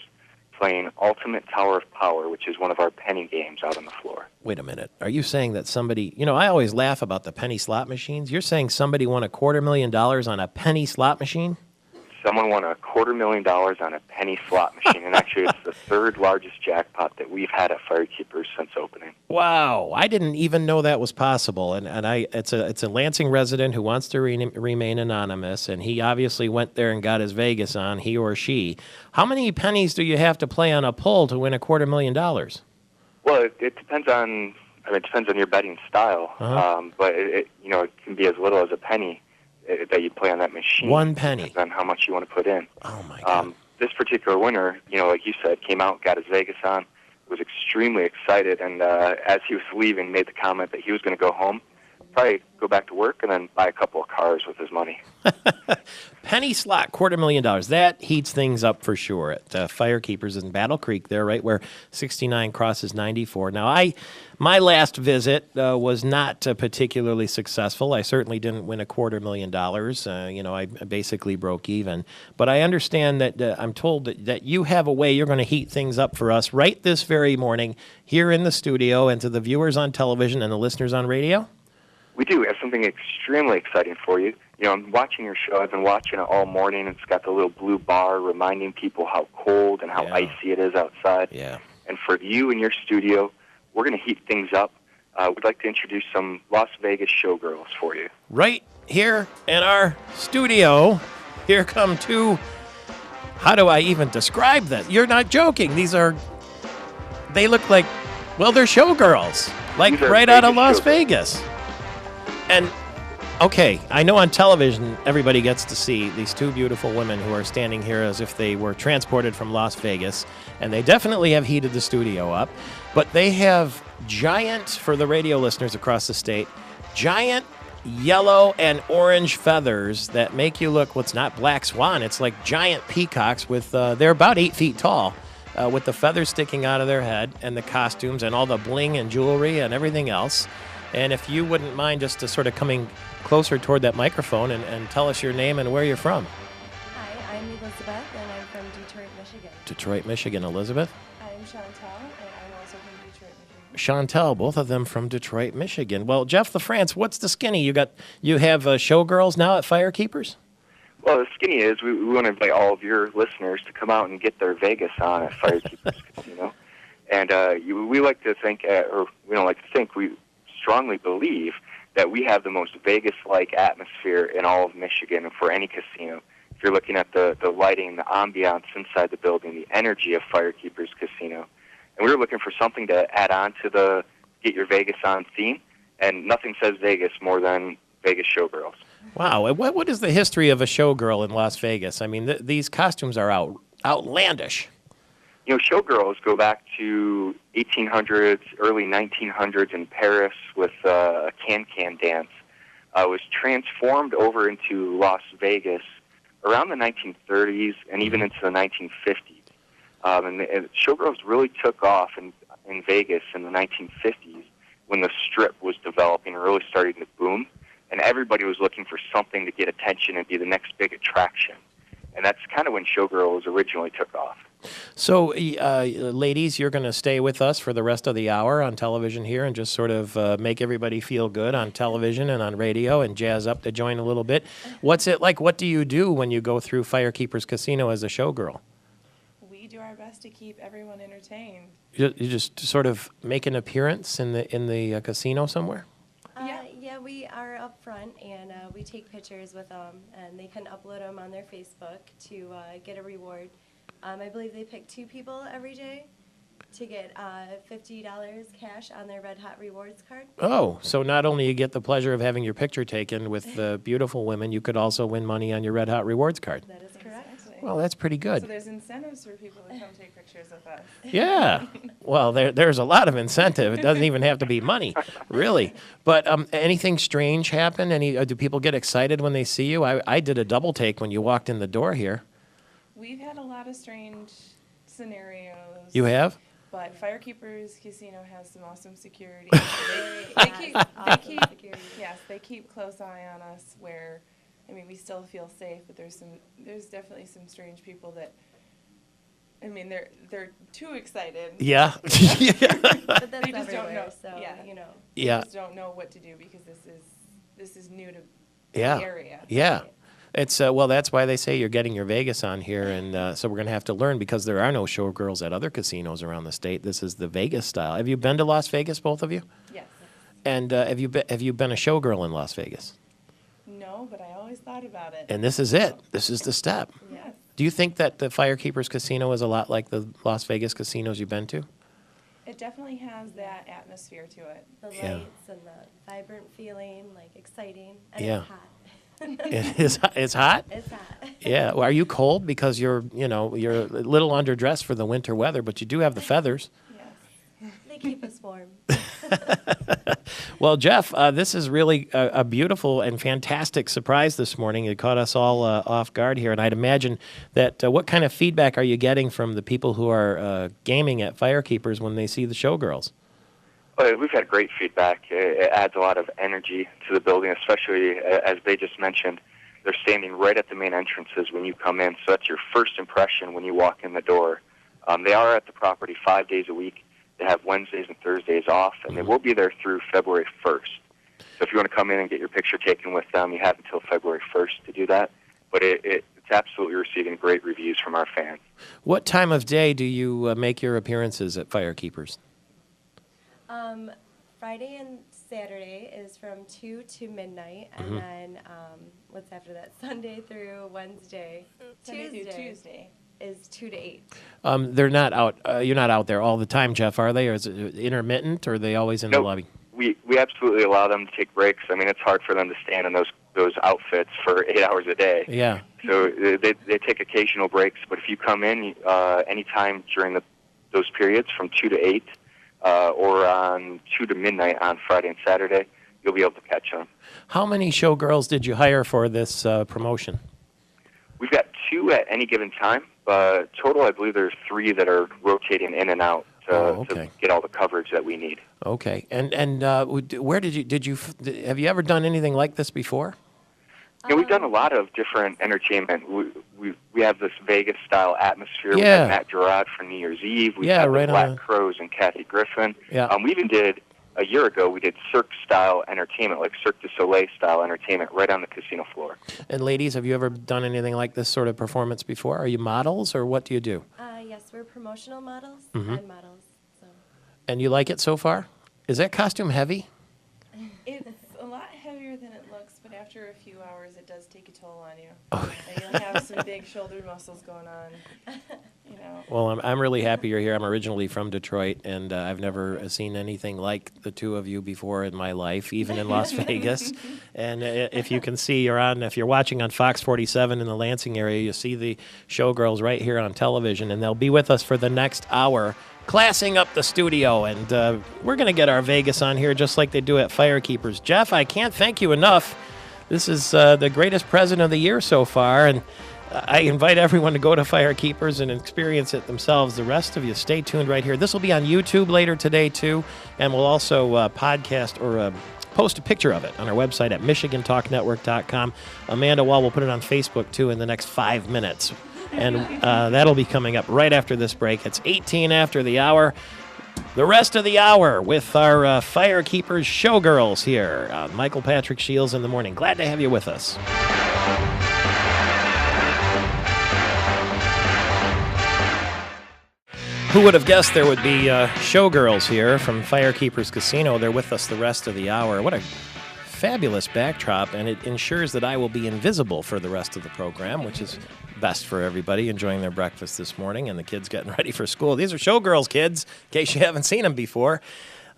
playing Ultimate Tower of Power, which is one of our penny games out on the floor. Wait a minute. Are you saying that somebody, I always laugh about the penny slot machines. You're saying somebody won $250,000 on a penny slot machine? Someone won $250,000 on a penny slot machine, and actually it's the third largest jackpot that we've had at Firekeepers since opening. Wow, I didn't even know that was possible. And it's a Lansing resident who wants to remain anonymous, and he obviously went there and got his Vegas on, he or she. How many pennies do you have to play on a pull to win $250,000? Well, it depends on your betting style, but it can be as little as a penny that you play on that machine. One penny. Depends on how much you want to put in. Oh, my God. This particular winner, like you said, came out, got his Vegas on, was extremely excited, and as he was leaving, made the comment that he was going to go home, probably go back to work, and then buy a couple of cars with his money. Penny slot, $250,000. That heats things up for sure at Firekeepers in Battle Creek there, right where 69 crosses 94. Now, my last visit was not particularly successful. I certainly didn't win $250,000. I basically broke even. But I understand that I'm told that you have a way you're going to heat things up for us right this very morning here in the studio, and to the viewers on television and the listeners on radio. We do. We have something extremely exciting for you. I'm watching your show. I've been watching it all morning. It's got the little blue bar reminding people how cold and how icy it is outside. Yeah. And for you and your studio, we're going to heat things up. We'd like to introduce some Las Vegas showgirls for you. Right here in our studio, here come two. How do I even describe that? You're not joking. They look like, well, they're showgirls, like right out of Las Vegas. And, okay, I know on television everybody gets to see these two beautiful women who are standing here as if they were transported from Las Vegas, and they definitely have heated the studio up, but they have giant, for the radio listeners across the state, giant yellow and orange feathers that make you look, well, it's not black swan, it's like giant peacocks with, they're about 8 feet tall, with the feathers sticking out of their head and the costumes and all the bling and jewelry and everything else. And if you wouldn't mind just to sort of coming closer toward that microphone and tell us your name and where you're from. Hi, I'm Elizabeth, and I'm from Detroit, Michigan. Detroit, Michigan. Elizabeth? I'm Chantel, and I'm also from Detroit, Michigan. Chantel, both of them from Detroit, Michigan. Well, Jeff LaFrance, what's the skinny? You have showgirls now at Firekeepers? Well, the skinny is we want to invite all of your listeners to come out and get their Vegas on at Firekeepers Casino. And we like to think, or we don't like to think, we strongly believe that we have the most Vegas-like atmosphere in all of Michigan for any casino. If you're looking at the lighting, the ambiance inside the building, the energy of Firekeepers Casino. And we were looking for something to add on to the Get Your Vegas On theme, and nothing says Vegas more than Vegas showgirls. Wow. What is the history of a showgirl in Las Vegas? I mean, these costumes are outlandish. You know, showgirls go back to 1800s, early 1900s in Paris with a can-can dance. It was transformed over into Las Vegas around the 1930s and even into the 1950s. And showgirls really took off in Vegas in the 1950s when the Strip was developing and really starting to boom. And everybody was looking for something to get attention and be the next big attraction. And that's kind of when showgirls originally took off. So, ladies, you're going to stay with us for the rest of the hour on television here and just sort of make everybody feel good on television and on radio and jazz up the joint a little bit. What's it like? What do you do when you go through Firekeepers Casino as a showgirl? We do our best to keep everyone entertained. You just sort of make an appearance in the casino somewhere? Yeah, we are up front, and we take pictures with them, and they can upload them on their Facebook to get a reward. I believe they pick 2 people every day to get $50 cash on their Red Hot Rewards card. Oh, so not only you get the pleasure of having your picture taken with the beautiful women, you could also win money on your Red Hot Rewards card. That is correct. Well, that's pretty good. So there's incentives for people to come take pictures with us. Yeah. Well, there's a lot of incentive. It doesn't even have to be money, really. But anything strange happen? Do people get excited when they see you? I did a double take when you walked in the door here. We've had a lot of strange scenarios. You have? But Firekeepers Casino has some awesome security. They keep close eye on us where, I mean, we still feel safe, but there's definitely some strange people that, I mean, they're too excited. Yeah. But that's they just don't know. So, you know, they just don't know what to do because this is new to the area. Yeah. It's well, that's why they say you're getting your Vegas on here, and so we're going to have to learn because there are no showgirls at other casinos around the state. This is the Vegas style. Have you been to Las Vegas, both of you? Yes. And have you been a showgirl in Las Vegas? No, but I always thought about it. And this is it. This is the step. Yes. Do you think that the Firekeepers Casino is a lot like the Las Vegas casinos you've been to? It definitely has that atmosphere to it. The lights and the vibrant feeling, like exciting, and Yeah. it's hot. It's hot? It's hot. Yeah. Well, are you cold because you're a little underdressed for the winter weather, but you do have the feathers. Yes. They keep us warm. Well, Jeff, this is really a beautiful and fantastic surprise this morning. It caught us all off guard here, and I'd imagine that what kind of feedback are you getting from the people who are gaming at Firekeepers when they see the showgirls? We've had great feedback. It adds a lot of energy to the building, especially, as they just mentioned, they're standing right at the main entrances when you come in, so that's your first impression when you walk in the door. They are at the property 5 days a week. They have Wednesdays and Thursdays off, and they will be there through February 1st. So if you want to come in and get your picture taken with them, you have until February 1st to do that. But it's absolutely receiving great reviews from our fans. What time of day do you make your appearances at Firekeepers? Friday and Saturday is from 2 to midnight, and Mhm. then what's after that? Sunday through Wednesday. Sunday through Tuesday. Is 2 to 8. They're not out. You're not out there all the time, Jeff, are they? Or is it intermittent, or are they always in the lobby? We absolutely allow them to take breaks. I mean, it's hard for them to stand in those outfits for 8 hours a day. Yeah. So they take occasional breaks. But if you come in anytime during those periods from 2 to 8, or on 2 to midnight on Friday and Saturday, you'll be able to catch them. How many showgirls did you hire for this promotion? We've got 2 at any given time. Total, I believe there's 3 that are rotating in and out to get all the coverage that we need. Okay. And where have you ever done anything like this before? Yeah, we've done a lot of different entertainment. We have this Vegas-style atmosphere. We Yeah. had Matt Gerard for New Year's Eve. We Yeah, had right the Black on. Crows and Kathy Griffin. Yeah. We even did, a year ago, we did Cirque-style entertainment, like Cirque du Soleil-style entertainment right on the casino floor. And ladies, have you ever done anything like this sort of performance before? Are you models, or what do you do? Yes, we're promotional models Mhm. and models. So And you like it so far? Is that costume heavy? It's a lot heavier than it looks, but after a few hours, it does take a toll on you. And you'll have some big shoulder muscles going on. You know. Well, I'm really happy you're here. I'm originally from Detroit, and I've never seen anything like the two of you before in my life, even in Las Vegas. And if you can see, if you're watching on Fox 47 in the Lansing area, you see the showgirls right here on television, and they'll be with us for the next hour, classing up the studio. And we're going to get our Vegas on here just like they do at Firekeepers. Jeff, I can't thank you enough. This is the greatest present of the year so far, and I invite everyone to go to Firekeepers and experience it themselves. The rest of you, stay tuned right here. This will be on YouTube later today, too, and we'll also podcast or post a picture of it on our website at MichiganTalkNetwork.com. Amanda Wall will put it on Facebook, too, in the next 5 minutes, and that'll be coming up right after this break. It's 18 after the hour. The rest of the hour with our Firekeepers showgirls here on Michael Patrick Shields in the Morning. Glad to have you with us. Who would have guessed there would be showgirls here from Firekeepers Casino? They're with us the rest of the hour. What a fabulous backdrop, and it ensures that I will be invisible for the rest of the program, which is best for everybody enjoying their breakfast this morning and the kids getting ready for school. These are showgirls, kids, in case you haven't seen them before.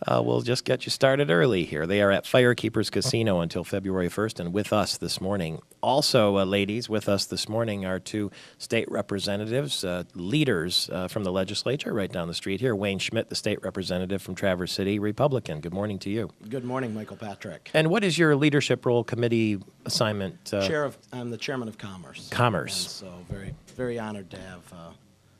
We'll just get you started early here. They are at Firekeepers Casino until February 1st and with us this morning. Also, ladies, with us this morning are 2 state representatives, leaders from the legislature right down the street here. Wayne Schmidt, the state representative from Traverse City, Republican. Good morning to you. Good morning, Michael Patrick. And what is your leadership role, committee assignment? I'm the chairman of Commerce. Commerce. And so very honored to have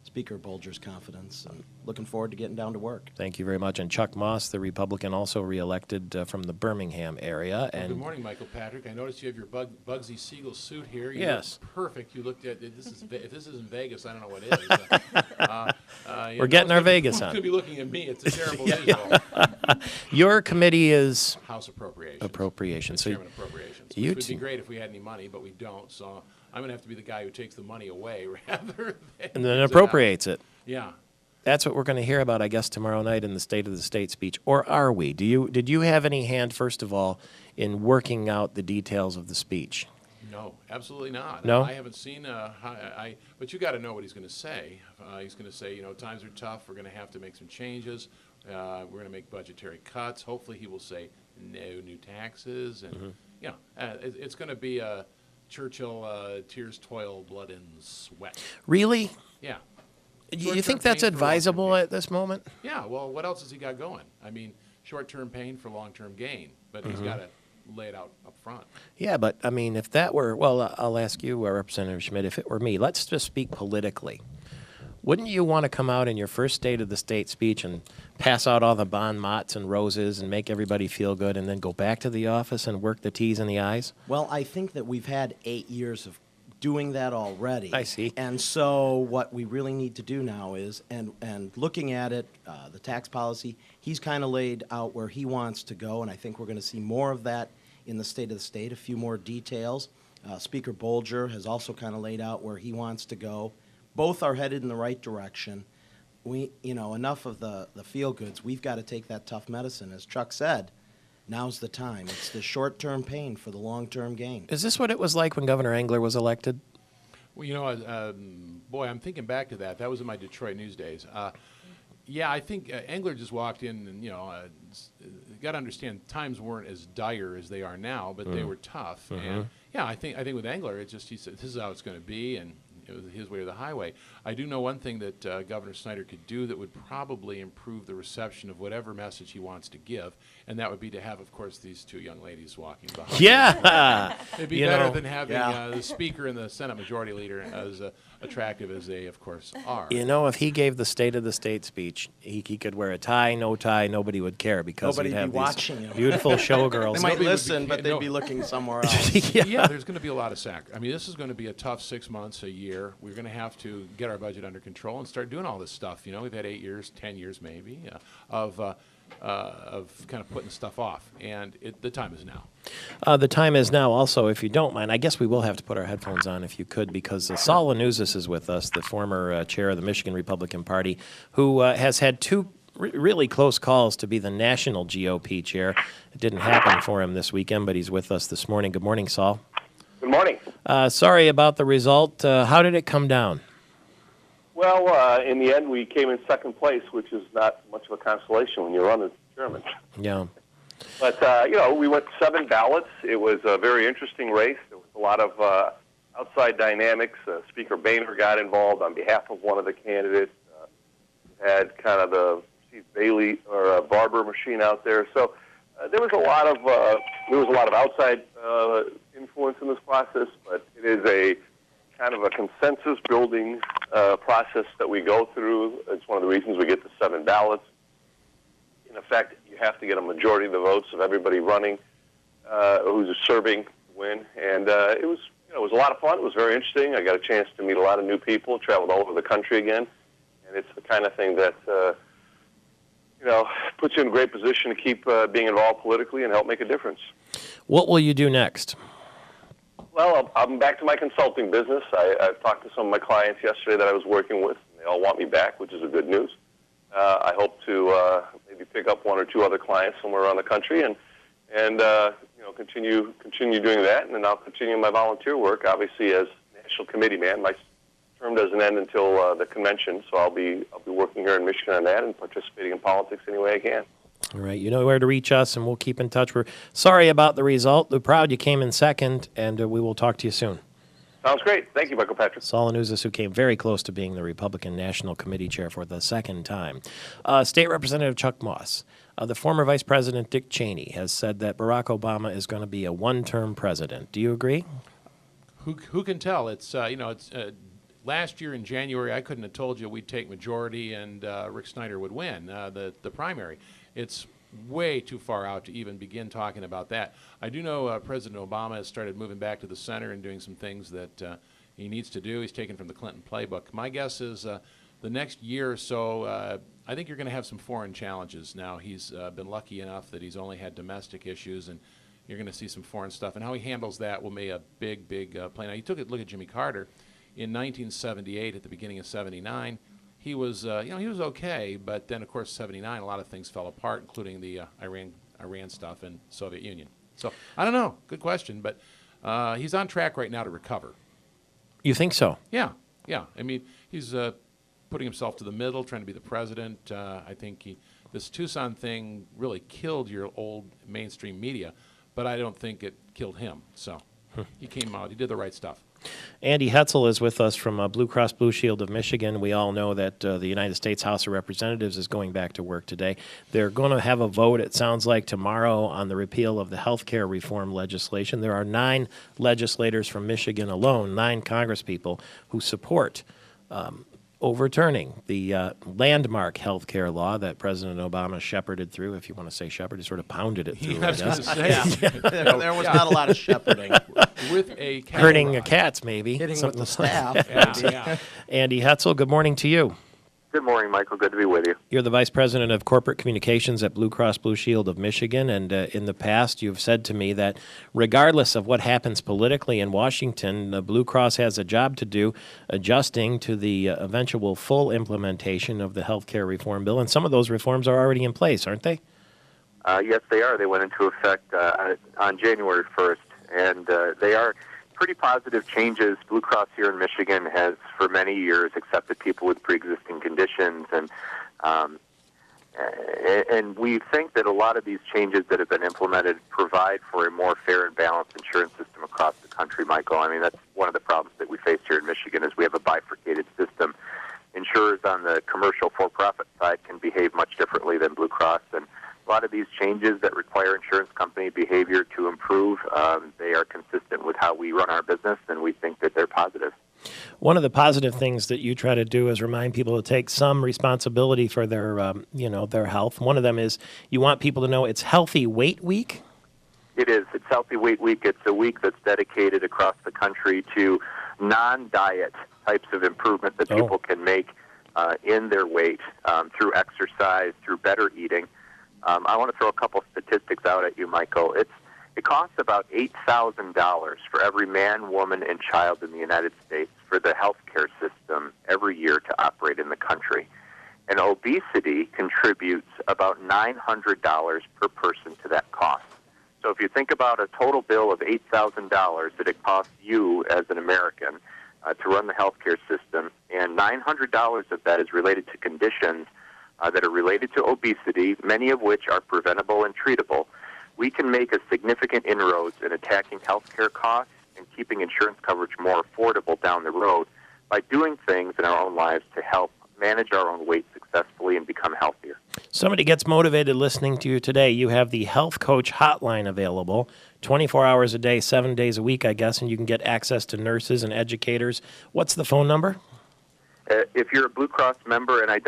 Speaker Bolger's confidence, and looking forward to getting down to work. Thank you very much. And Chuck Moss, the Republican, also reelected from the Birmingham area. Well, and good morning, Michael Patrick. I noticed you have your Bugsy Siegel suit here. You Yes. look perfect. You looked at this. If this isn't Vegas, I don't know what is. We're getting our Vegas on. Going to be looking at me. It's a terrible Yeah. visual. Your committee is House Appropriations. Appropriations. The chairman of Appropriations. You Which would be great if we had any money, but we don't. So I'm going to have to be the guy who takes the money away rather than and then appropriates it. Yeah. That's what we're going to hear about, I guess, tomorrow night in the State of the State speech. Or are we? Did you have any hand, first of all, in working out the details of the speech? No, absolutely not. No? I haven't seen. But you got to know what he's going to say. He's going to say, times are tough. We're going to have to make some changes. We're going to make budgetary cuts. Hopefully, he will say no new taxes, and it's going to be a Churchill tears, toil, blood, and sweat. Really? Yeah. You think that's advisable at this moment? Yeah. Well, what else has he got going? I mean, short-term pain for long-term gain, but he's got to lay it out up front. Yeah, but I mean, if that were, well, I'll ask you, Representative Schmidt, if it were me, let's just speak politically. Wouldn't you want to come out in your first State of the State speech and pass out all the bon mots and roses and make everybody feel good and then go back to the office and work the T's and the I's? Well, I think that we've had 8 years of doing that already. I see. And so what we really need to do now is, and looking at it, the tax policy, he's kind of laid out where he wants to go, and I think we're going to see more of that in the State of the State, a few more details. Speaker Bolger has also kind of laid out where he wants to go. Both are headed in the right direction. Enough of the feel-goods. We've got to take that tough medicine. As Chuck said, now's the time. It's the short-term pain for the long-term gain. Is this what it was like when Governor Engler was elected? Well, boy, I'm thinking back to that. That was in my Detroit News days. Yeah, I think Engler just walked in and, you got to understand times weren't as dire as they are now, but they were tough. Mm-hmm. And, yeah, I think with Engler, it's just he said, this is how it's going to be, and it was his way or the highway. I do know one thing that Governor Snyder could do that would probably improve the reception of whatever message he wants to give, and that would be to have, of course, these two young ladies walking behind Yeah! It'd be better than having the Speaker and the Senate Majority Leader as attractive as they, of course, are. If he gave the State of the State speech, he could wear a tie, nobody would care because Nobody'd he'd have be watching these him. beautiful showgirls. They might listen, but they'd be looking somewhere else. Yeah, there's going to be a lot of sacrifice. I mean, this is going to be a tough 6 months, a year. We're going to have to get our budget under control and start doing all this stuff. We've had 8 years, 10 years maybe, of kind of putting stuff off, and the time is now. The time is now also, if you don't mind. I guess we will have to put our headphones on if you could, because Saul Lanusis is with us, the former chair of the Michigan Republican Party, who has had two really close calls to be the national GOP chair. It didn't happen for him this weekend, but he's with us this morning. Good morning, Saul. Good morning. Sorry about the result. How did it come down? Well, in the end, we came in second place, which is not much of a consolation when you run as chairman. Yeah. But, we went 7 ballots. It was a very interesting race. There was a lot of outside dynamics. Speaker Boehner got involved on behalf of one of the candidates. Had kind of the Steve Bailey or Barber machine out there. So there was a lot of outside influence in this process, but it is a kind of a consensus building process that we go through. It's one of the reasons we get the 7 ballots. In effect, you have to get a majority of the votes of everybody running who's serving to win. And it was a lot of fun. It was very interesting. I got a chance to meet a lot of new people, traveled all over the country again. And it's the kind of thing that, puts you in a great position to keep being involved politically and help make a difference. What will you do next? Well, I'm back to my consulting business. I talked to some of my clients yesterday that I was working with. And they all want me back, which is a good news. I hope to maybe pick up 1 or 2 other clients somewhere around the country and continue doing that. And then I'll continue my volunteer work, obviously, as national committee man. My term doesn't end until the convention, so I'll be working here in Michigan on that and participating in politics any way I can. All right, you know where to reach us, and we'll keep in touch. We're sorry about the result. We're proud you came in second, and we will talk to you soon. Sounds great. Thank you, Michael Patrick. Saul Lanusis, who came very close to being the Republican National Committee chair for the second time. State Representative Chuck Moss, the former Vice President Dick Cheney, has said that Barack Obama is going to be a one-term president. Do you agree? Who can tell? It's last year in January, I couldn't have told you we'd take majority and Rick Snyder would win the primary. It's way too far out to even begin talking about that. I do know President Obama has started moving back to the center and doing some things that he needs to do. He's taken from the Clinton playbook. My guess is the next year or so, I think you're going to have some foreign challenges. Now, he's been lucky enough that he's only had domestic issues, and you're going to see some foreign stuff. And how he handles that will be a big play. Now, you took a look at Jimmy Carter. In 1978, at the beginning of 79, he was, he was okay, but then, of course, 79, a lot of things fell apart, including the Iran stuff and Soviet Union. So, I don't know. Good question, but he's on track right now to recover. You think so? Yeah. I mean, he's putting himself to the middle, trying to be the president. I think this Tucson thing really killed your old mainstream media, but I don't think it killed him. So, he came out. He did the right stuff. Andy Hetzel is with us from Blue Cross Blue Shield of Michigan. We all know that the United States House of Representatives is going back to work today. They're going to have a vote, it sounds like, tomorrow on the repeal of the health care reform legislation. There are 9 legislators from Michigan alone, 9 congresspeople, who support overturning the landmark health care law that President Obama shepherded through. If you want to say shepherd, he sort of pounded it through, I guess. There was not a lot of shepherding. With a hurting cats, maybe. Hitting with the staff. Andy Hetzel, good morning to you. Good morning, Michael. Good to be with you. You're the Vice President of Corporate Communications at Blue Cross Blue Shield of Michigan, and in the past you've said to me that regardless of what happens politically in Washington, Blue Cross has a job to do adjusting to the eventual full implementation of the health care reform bill, and some of those reforms are already in place, aren't they? Yes, they are. They went into effect on January 1st, and they are pretty positive changes. Blue Cross here in Michigan has, for many years, accepted people with pre-existing conditions, and we think that a lot of these changes that have been implemented provide for a more fair and balanced insurance system across the country, Michael. I mean, that's one of the problems that we face here in Michigan is we have a bifurcated system. Insurers on the commercial for-profit side can behave much differently than Blue Cross, and a lot of these changes that require insurance company behavior to improve, they are consistent with how we run our business, and we think that they're positive. One of the positive things that you try to do is remind people to take some responsibility for their, their health. One of them is you want people to know it's Healthy Weight Week. It is. It's Healthy Weight Week. It's a week that's dedicated across the country to non-diet types of improvement that people can make in their weight through exercise, through better eating. I want to throw a couple statistics out at you, Michael. It costs about $8,000 for every man, woman, and child in the United States for the health care system every year to operate in the country. And obesity contributes about $900 per person to that cost. So if you think about a total bill of $8,000 that it costs you as an American to run the health care system, and $900 of that is related to conditions that are related to obesity, many of which are preventable and treatable, we can make a significant inroads in attacking health care costs and keeping insurance coverage more affordable down the road by doing things in our own lives to help manage our own weight successfully and become healthier. Somebody gets motivated listening to you today. You have the Health Coach Hotline available 24 hours a day, 7 days a week, I guess, and you can get access to nurses and educators. What's the phone number? If you're a Blue Cross member, and I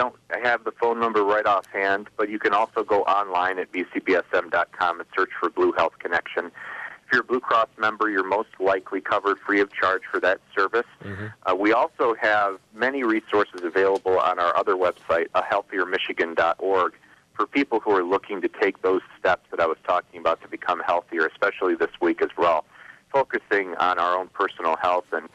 have the phone number right offhand, but you can also go online at bcbsm.com and search for Blue Health Connection. If you're a Blue Cross member, you're most likely covered free of charge for that service. Mm-hmm. We also have many resources available on our other website, healthiermichigan.org, for people who are looking to take those steps that I was talking about to become healthier, especially this week as well, focusing on our own personal health and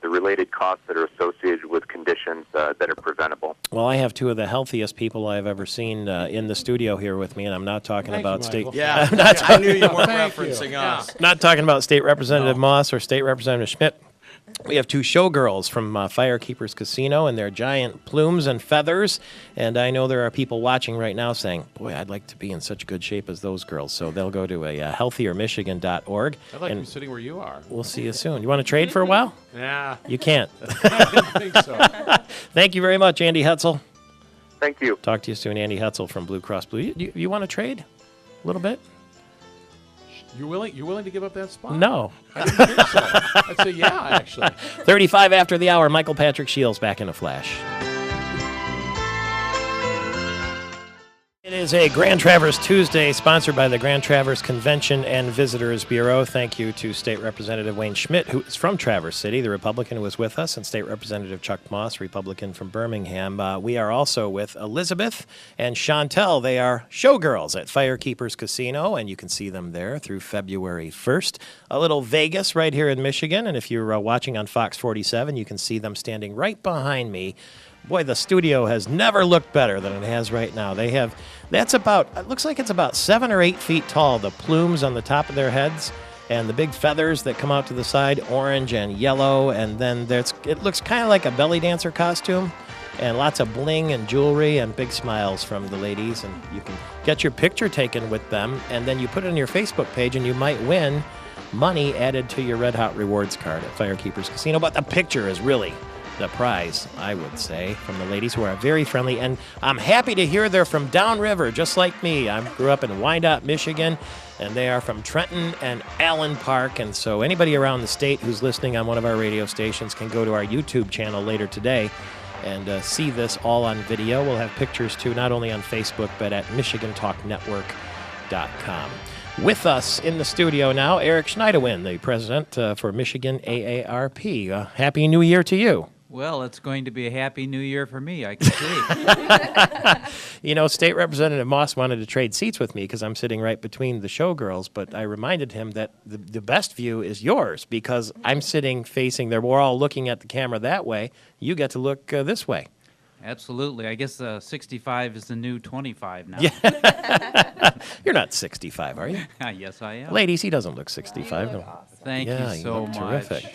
the related costs that are associated with conditions that are preventable. Well, I have two of the healthiest people I've ever seen in the studio here with me, and I'm not talking about state. Yeah, I knew you weren't referencing us. Not talking about State Representative Moss or State Representative Schmidt. We have two showgirls from Firekeepers Casino and their giant plumes and feathers. And I know there are people watching right now saying, boy, I'd like to be in such good shape as those girls. So they'll go to healthiermichigan.org. I'd like to be sitting where you are. We'll see you soon. You want to trade for a while? Nah. You can't. I didn't think so. Thank you very much, Andy Hetzel. Thank you. Talk to you soon, Andy Hetzel from Blue Cross Blue. You want to trade a little bit? You're willing to give up that spot? No. I didn't think so. I'd say yeah, actually. 35 after the hour. Michael Patrick Shields back in a flash. It is a Grand Traverse Tuesday sponsored by the Grand Traverse Convention and Visitors Bureau. Thank you to State Representative Wayne Schmidt, who is from Traverse City, the Republican who was with us, and State Representative Chuck Moss, Republican from Birmingham. We are also with Elizabeth and Chantel. They are showgirls at Firekeepers Casino, and you can see them there through February 1st. A little Vegas right here in Michigan, and if you're watching on Fox 47, you can see them standing right behind me. Boy, the studio has never looked better than it has right now. It looks like it's about 7 or 8 feet tall, the plumes on the top of their heads and the big feathers that come out to the side, orange and yellow, and then it looks kind of like a belly dancer costume, and lots of bling and jewelry and big smiles from the ladies, and you can get your picture taken with them, and then you put it on your Facebook page, and you might win money added to your Red Hot Rewards card at Firekeepers Casino, but the picture is really the prize, I would say, from the ladies who are very friendly. And I'm happy to hear they're from downriver, just like me. I grew up in Wyandotte, Michigan, and they are from Trenton and Allen Park. And so anybody around the state who's listening on one of our radio stations can go to our YouTube channel later today and see this all on video. We'll have pictures, too, not only on Facebook, but at MichiganTalkNetwork.com. With us in the studio now, Eric Schneidewin, the president for Michigan AARP. Happy New Year to you. Well, it's going to be a happy new year for me, I can see. You know, State Representative Moss wanted to trade seats with me because I'm sitting right between the showgirls, but I reminded him that the best view is yours because I'm sitting facing there. We're all looking at the camera that way. You get to look this way. Absolutely. I guess 65 is the new 25 now. Yeah. You're not 65, are you? Yes, I am. Ladies, he doesn't look 65. No. Thank Yeah, you so look much. terrific.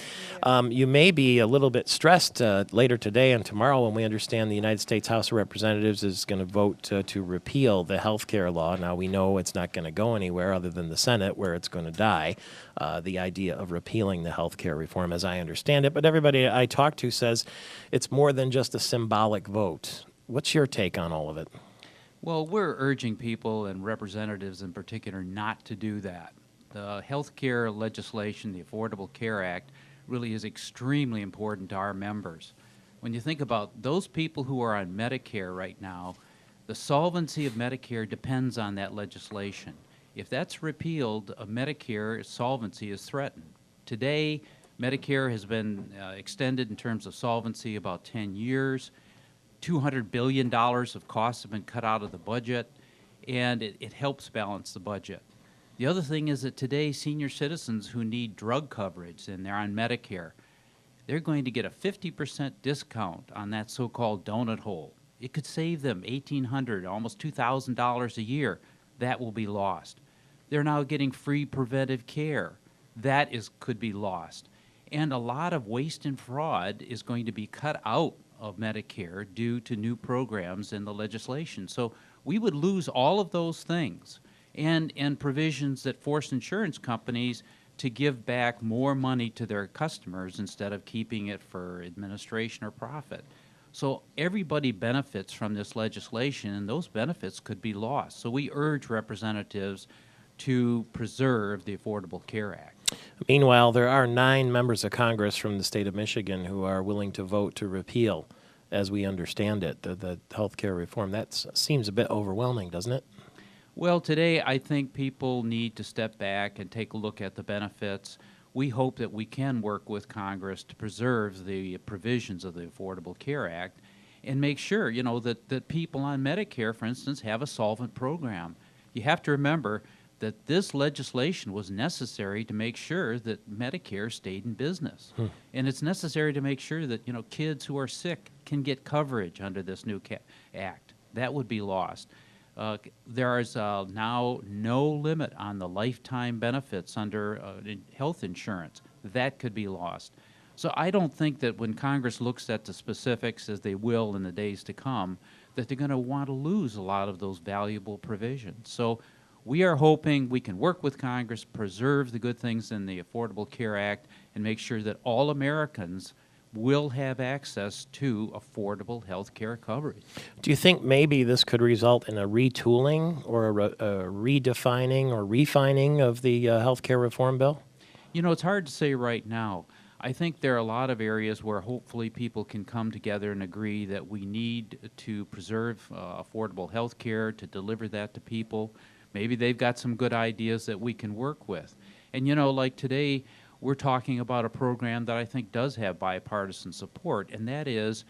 You may be a little bit stressed later today and tomorrow when we understand the United States House of Representatives is going to vote to repeal the health care law. Now, we know it's not going to go anywhere other than the Senate where it's going to die, the idea of repealing the health care reform as I understand it. But everybody I talk to says it's more than just a symbolic vote. What's your take on all of it? Well, we're urging people and representatives in particular not to do that. The health care legislation, the Affordable Care Act, really is extremely important to our members. When you think about those people who are on Medicare right now, the solvency of Medicare depends on that legislation. If that's repealed, Medicare solvency is threatened. Today, Medicare has been extended in terms of solvency about 10 years. $200 billion of costs have been cut out of the budget, and it helps balance the budget. The other thing is that today senior citizens who need drug coverage and they're on Medicare, they're going to get a 50% discount on that so-called donut hole. It could save them $1,800, almost $2,000 a year. That will be lost. They're now getting free preventive care. That could be lost. And a lot of waste and fraud is going to be cut out of Medicare due to new programs in the legislation. So we would lose all of those things. And provisions that force insurance companies to give back more money to their customers instead of keeping it for administration or profit. So everybody benefits from this legislation, and those benefits could be lost. So we urge representatives to preserve the Affordable Care Act. Meanwhile, there are 9 members of Congress from the state of Michigan who are willing to vote to repeal, as we understand it, the health care reform. That seems a bit overwhelming, doesn't it? Well, today I think people need to step back and take a look at the benefits. We hope that we can work with Congress to preserve the provisions of the Affordable Care Act and make sure, you know, that people on Medicare, for instance, have a solvent program. You have to remember that this legislation was necessary to make sure that Medicare stayed in business. And it's necessary to make sure that, you know, kids who are sick can get coverage under this new act. That would be lost. There is now no limit on the lifetime benefits under health insurance. That could be lost. So I don't think that when Congress looks at the specifics, as they will in the days to come, that they're going to want to lose a lot of those valuable provisions. So we are hoping we can work with Congress, preserve the good things in the Affordable Care Act, and make sure that all Americans will have access to affordable health care coverage. Do you think maybe this could result in a retooling or a redefining or refining of the health care reform bill? You know, it's hard to say right now. I think there are a lot of areas where hopefully people can come together and agree that we need to preserve affordable health care, to deliver that to people. Maybe they've got some good ideas that we can work with. And, you know, like today, we're talking about a program that I think does have bipartisan support, and that is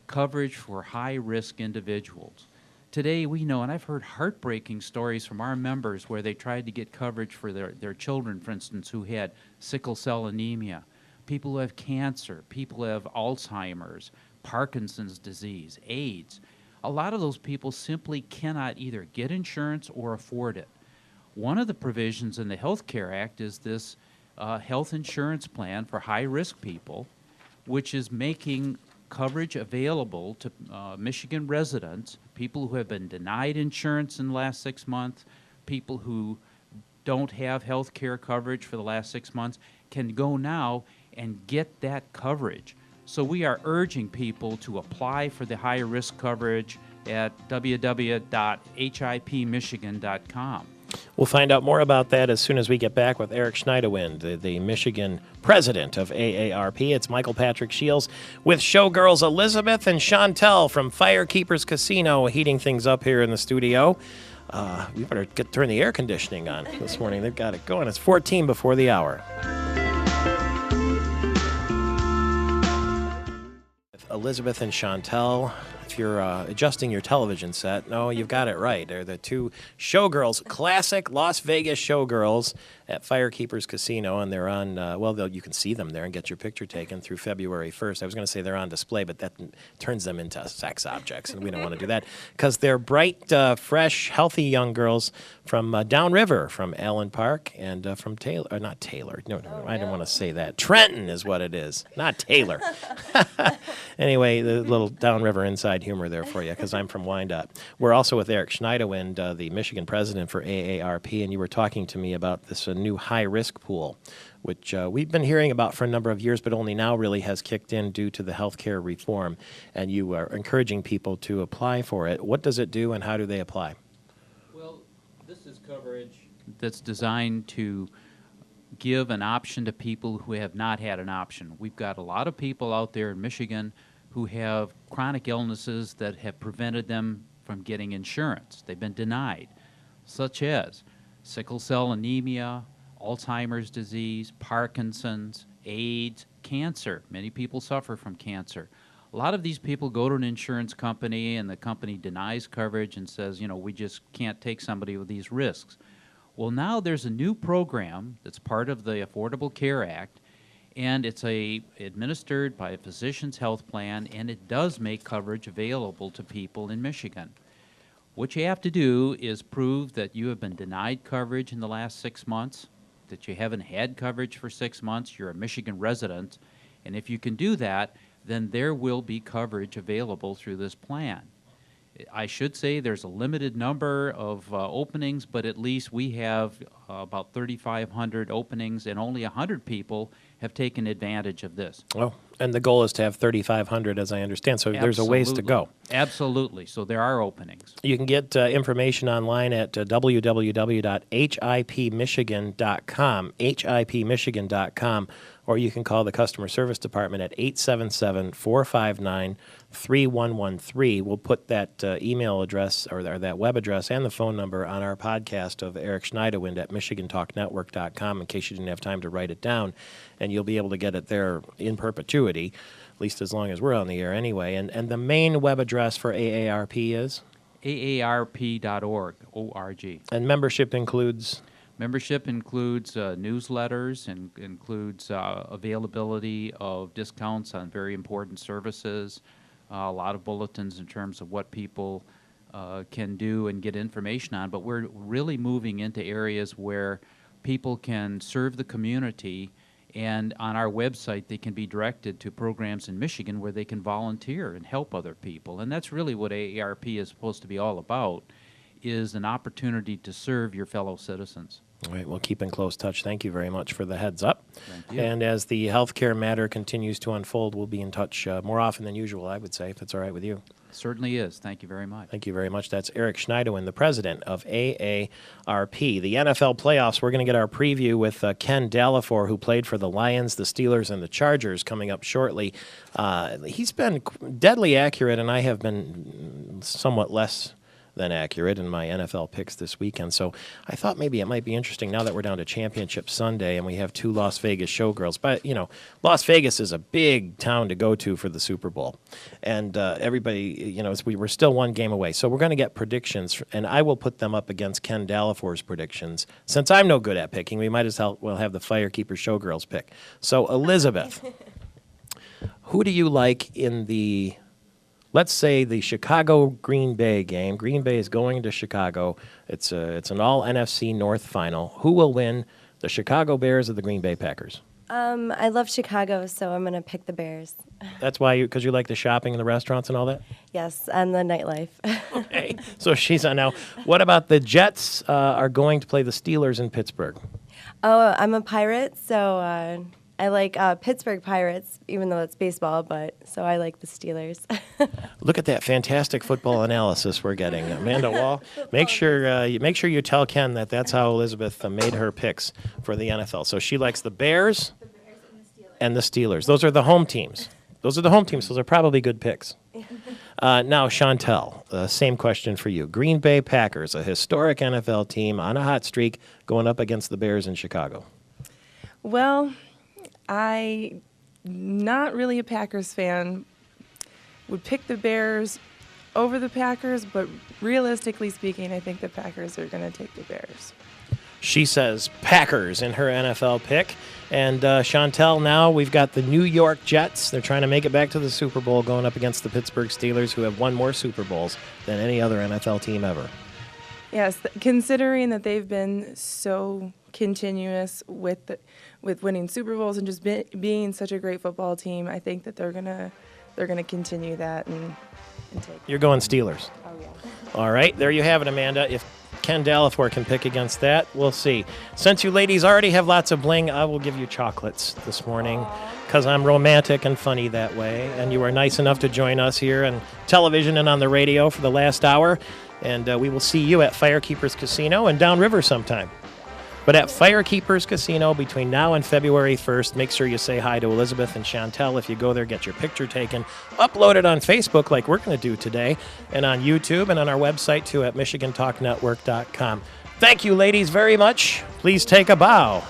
coverage for high-risk individuals. Today, we know, and I've heard heartbreaking stories from our members where they tried to get coverage for their children, for instance, who had sickle cell anemia, people who have cancer, people who have Alzheimer's, Parkinson's disease, AIDS. A lot of those people simply cannot either get insurance or afford it. One of the provisions in the Health Care Act is this health insurance plan for high-risk people, which is making coverage available to Michigan residents, people who have been denied insurance in the last 6 months, people who don't have health care coverage for the last 6 months, can go now and get that coverage. So we are urging people to apply for the high-risk coverage at www.hipmichigan.com. We'll find out more about that as soon as we get back with Eric Schneiderwind, the Michigan president of AARP. It's Michael Patrick Shields with showgirls Elizabeth and Chantel from Firekeepers Casino heating things up here in the studio. We better turn the air conditioning on this morning. They've got it going. It's 14 before the hour. Elizabeth and Chantel. If you're adjusting your television set, no, you've got it right. They're the two showgirls, classic Las Vegas showgirls at Firekeepers Casino, and they're on, you can see them there and get your picture taken through February 1st. I was going to say they're on display, but that turns them into sex objects, and we don't want to do that because they're bright, fresh, healthy young girls from downriver, from Allen Park, and from Taylor, or not Taylor, no, I didn't want to say that. Trenton is what it is, not Taylor. Anyway, the little downriver inside humor there for you, because I'm from Wyandotte. We're also with Eric Schneiderwind, the Michigan president for AARP, and you were talking to me about this new high-risk pool, which we've been hearing about for a number of years, but only now really has kicked in due to the health care reform, and you are encouraging people to apply for it. What does it do, and how do they apply? Well, this is coverage that's designed to give an option to people who have not had an option. We've got a lot of people out there in Michigan who have chronic illnesses that have prevented them from getting insurance. They've been denied, such as sickle cell anemia, Alzheimer's disease, Parkinson's, AIDS, cancer. Many people suffer from cancer. A lot of these people go to an insurance company and the company denies coverage and says, we just can't take somebody with these risks. Well, now there's a new program that's part of the Affordable Care Act, and it's administered by a physician's health plan, and it does make coverage available to people in Michigan. What you have to do is prove that you have been denied coverage in the last 6 months, that you haven't had coverage for 6 months, you're a Michigan resident, and if you can do that, then there will be coverage available through this plan. I should say there's a limited number of openings, but at least we have about 3,500 openings, and only 100 people have taken advantage of this. Oh, and the goal is to have 3,500, as I understand, so there's a ways to go. Absolutely, so there are openings. You can get information online at www.hipmichigan.com, hipmichigan.com, or you can call the customer service department at 877-459-3113. We'll put that email address or that web address and the phone number on our podcast of Eric Schneiderwind at michigantalknetwork.com in case you didn't have time to write it down, and you'll be able to get it there in perpetuity, at least as long as we're on the air anyway. And the main web address for AARP is? AARP.org, O-R-G. And membership includes? Membership includes newsletters and includes availability of discounts on very important services, a lot of bulletins in terms of what people can do and get information on. But we're really moving into areas where people can serve the community, and on our website they can be directed to programs in Michigan where they can volunteer and help other people. And that's really what AARP is supposed to be all about, is an opportunity to serve your fellow citizens. All right, we'll keep in close touch. Thank you very much for the heads up. Thank you. And as the healthcare matter continues to unfold, we'll be in touch more often than usual, I would say, if it's all right with you. Certainly is. Thank you very much. Thank you very much. That's Eric Schneiderwind, the president of AARP. The NFL playoffs, we're going to get our preview with Ken Dallafor, who played for the Lions, the Steelers, and the Chargers, coming up shortly. He's been deadly accurate, and I have been somewhat less than accurate in my NFL picks this weekend. So I thought maybe it might be interesting now that we're down to Championship Sunday and we have two Las Vegas showgirls. But, Las Vegas is a big town to go to for the Super Bowl. And everybody, we were still one game away. So we're going to get predictions, and I will put them up against Ken Dallafor's predictions. Since I'm no good at picking, we might as well have the Firekeeper showgirls pick. So, Elizabeth, who do you like in the... Let's say the Chicago-Green Bay game. Green Bay is going to Chicago. It's an all-NFC North final. Who will win, the Chicago Bears or the Green Bay Packers? I love Chicago, so I'm going to pick the Bears. That's why because you like the shopping and the restaurants and all that? Yes, and the nightlife. Okay, so she's on now. What about the Jets are going to play the Steelers in Pittsburgh? Oh, I'm a Pirate, so I like Pittsburgh Pirates, even though it's baseball, so I like the Steelers. Look at that fantastic football analysis we're getting. Amanda Wall, make sure you tell Ken that that's how Elizabeth made her picks for the NFL. So she likes the Bears and the Steelers. Those are the home teams. Those are probably good picks. Now, Chantel, same question for you. Green Bay Packers, a historic NFL team on a hot streak, going up against the Bears in Chicago. Well, I'm not really a Packers fan, would pick the Bears over the Packers, but realistically speaking, I think the Packers are going to take the Bears. She says Packers in her NFL pick. And Chantel, now we've got the New York Jets. They're trying to make it back to the Super Bowl, going up against the Pittsburgh Steelers, who have won more Super Bowls than any other NFL team ever. Yes, considering that they've been so continuous with winning Super Bowls and just being such a great football team, I think that they're gonna continue that and take. You're going Steelers. Oh yeah. All right, there you have it, Amanda. If Ken Delafiore can pick against that, we'll see. Since you ladies already have lots of bling, I will give you chocolates this morning because I'm romantic and funny that way. And you were nice enough to join us here on television and on the radio for the last hour. And we will see you at Firekeepers Casino and downriver sometime. But at Firekeepers Casino between now and February 1st, make sure you say hi to Elizabeth and Chantel. If you go there, get your picture taken, upload it on Facebook like we're going to do today, and on YouTube and on our website too at MichiganTalkNetwork.com. Thank you, ladies, very much. Please take a bow.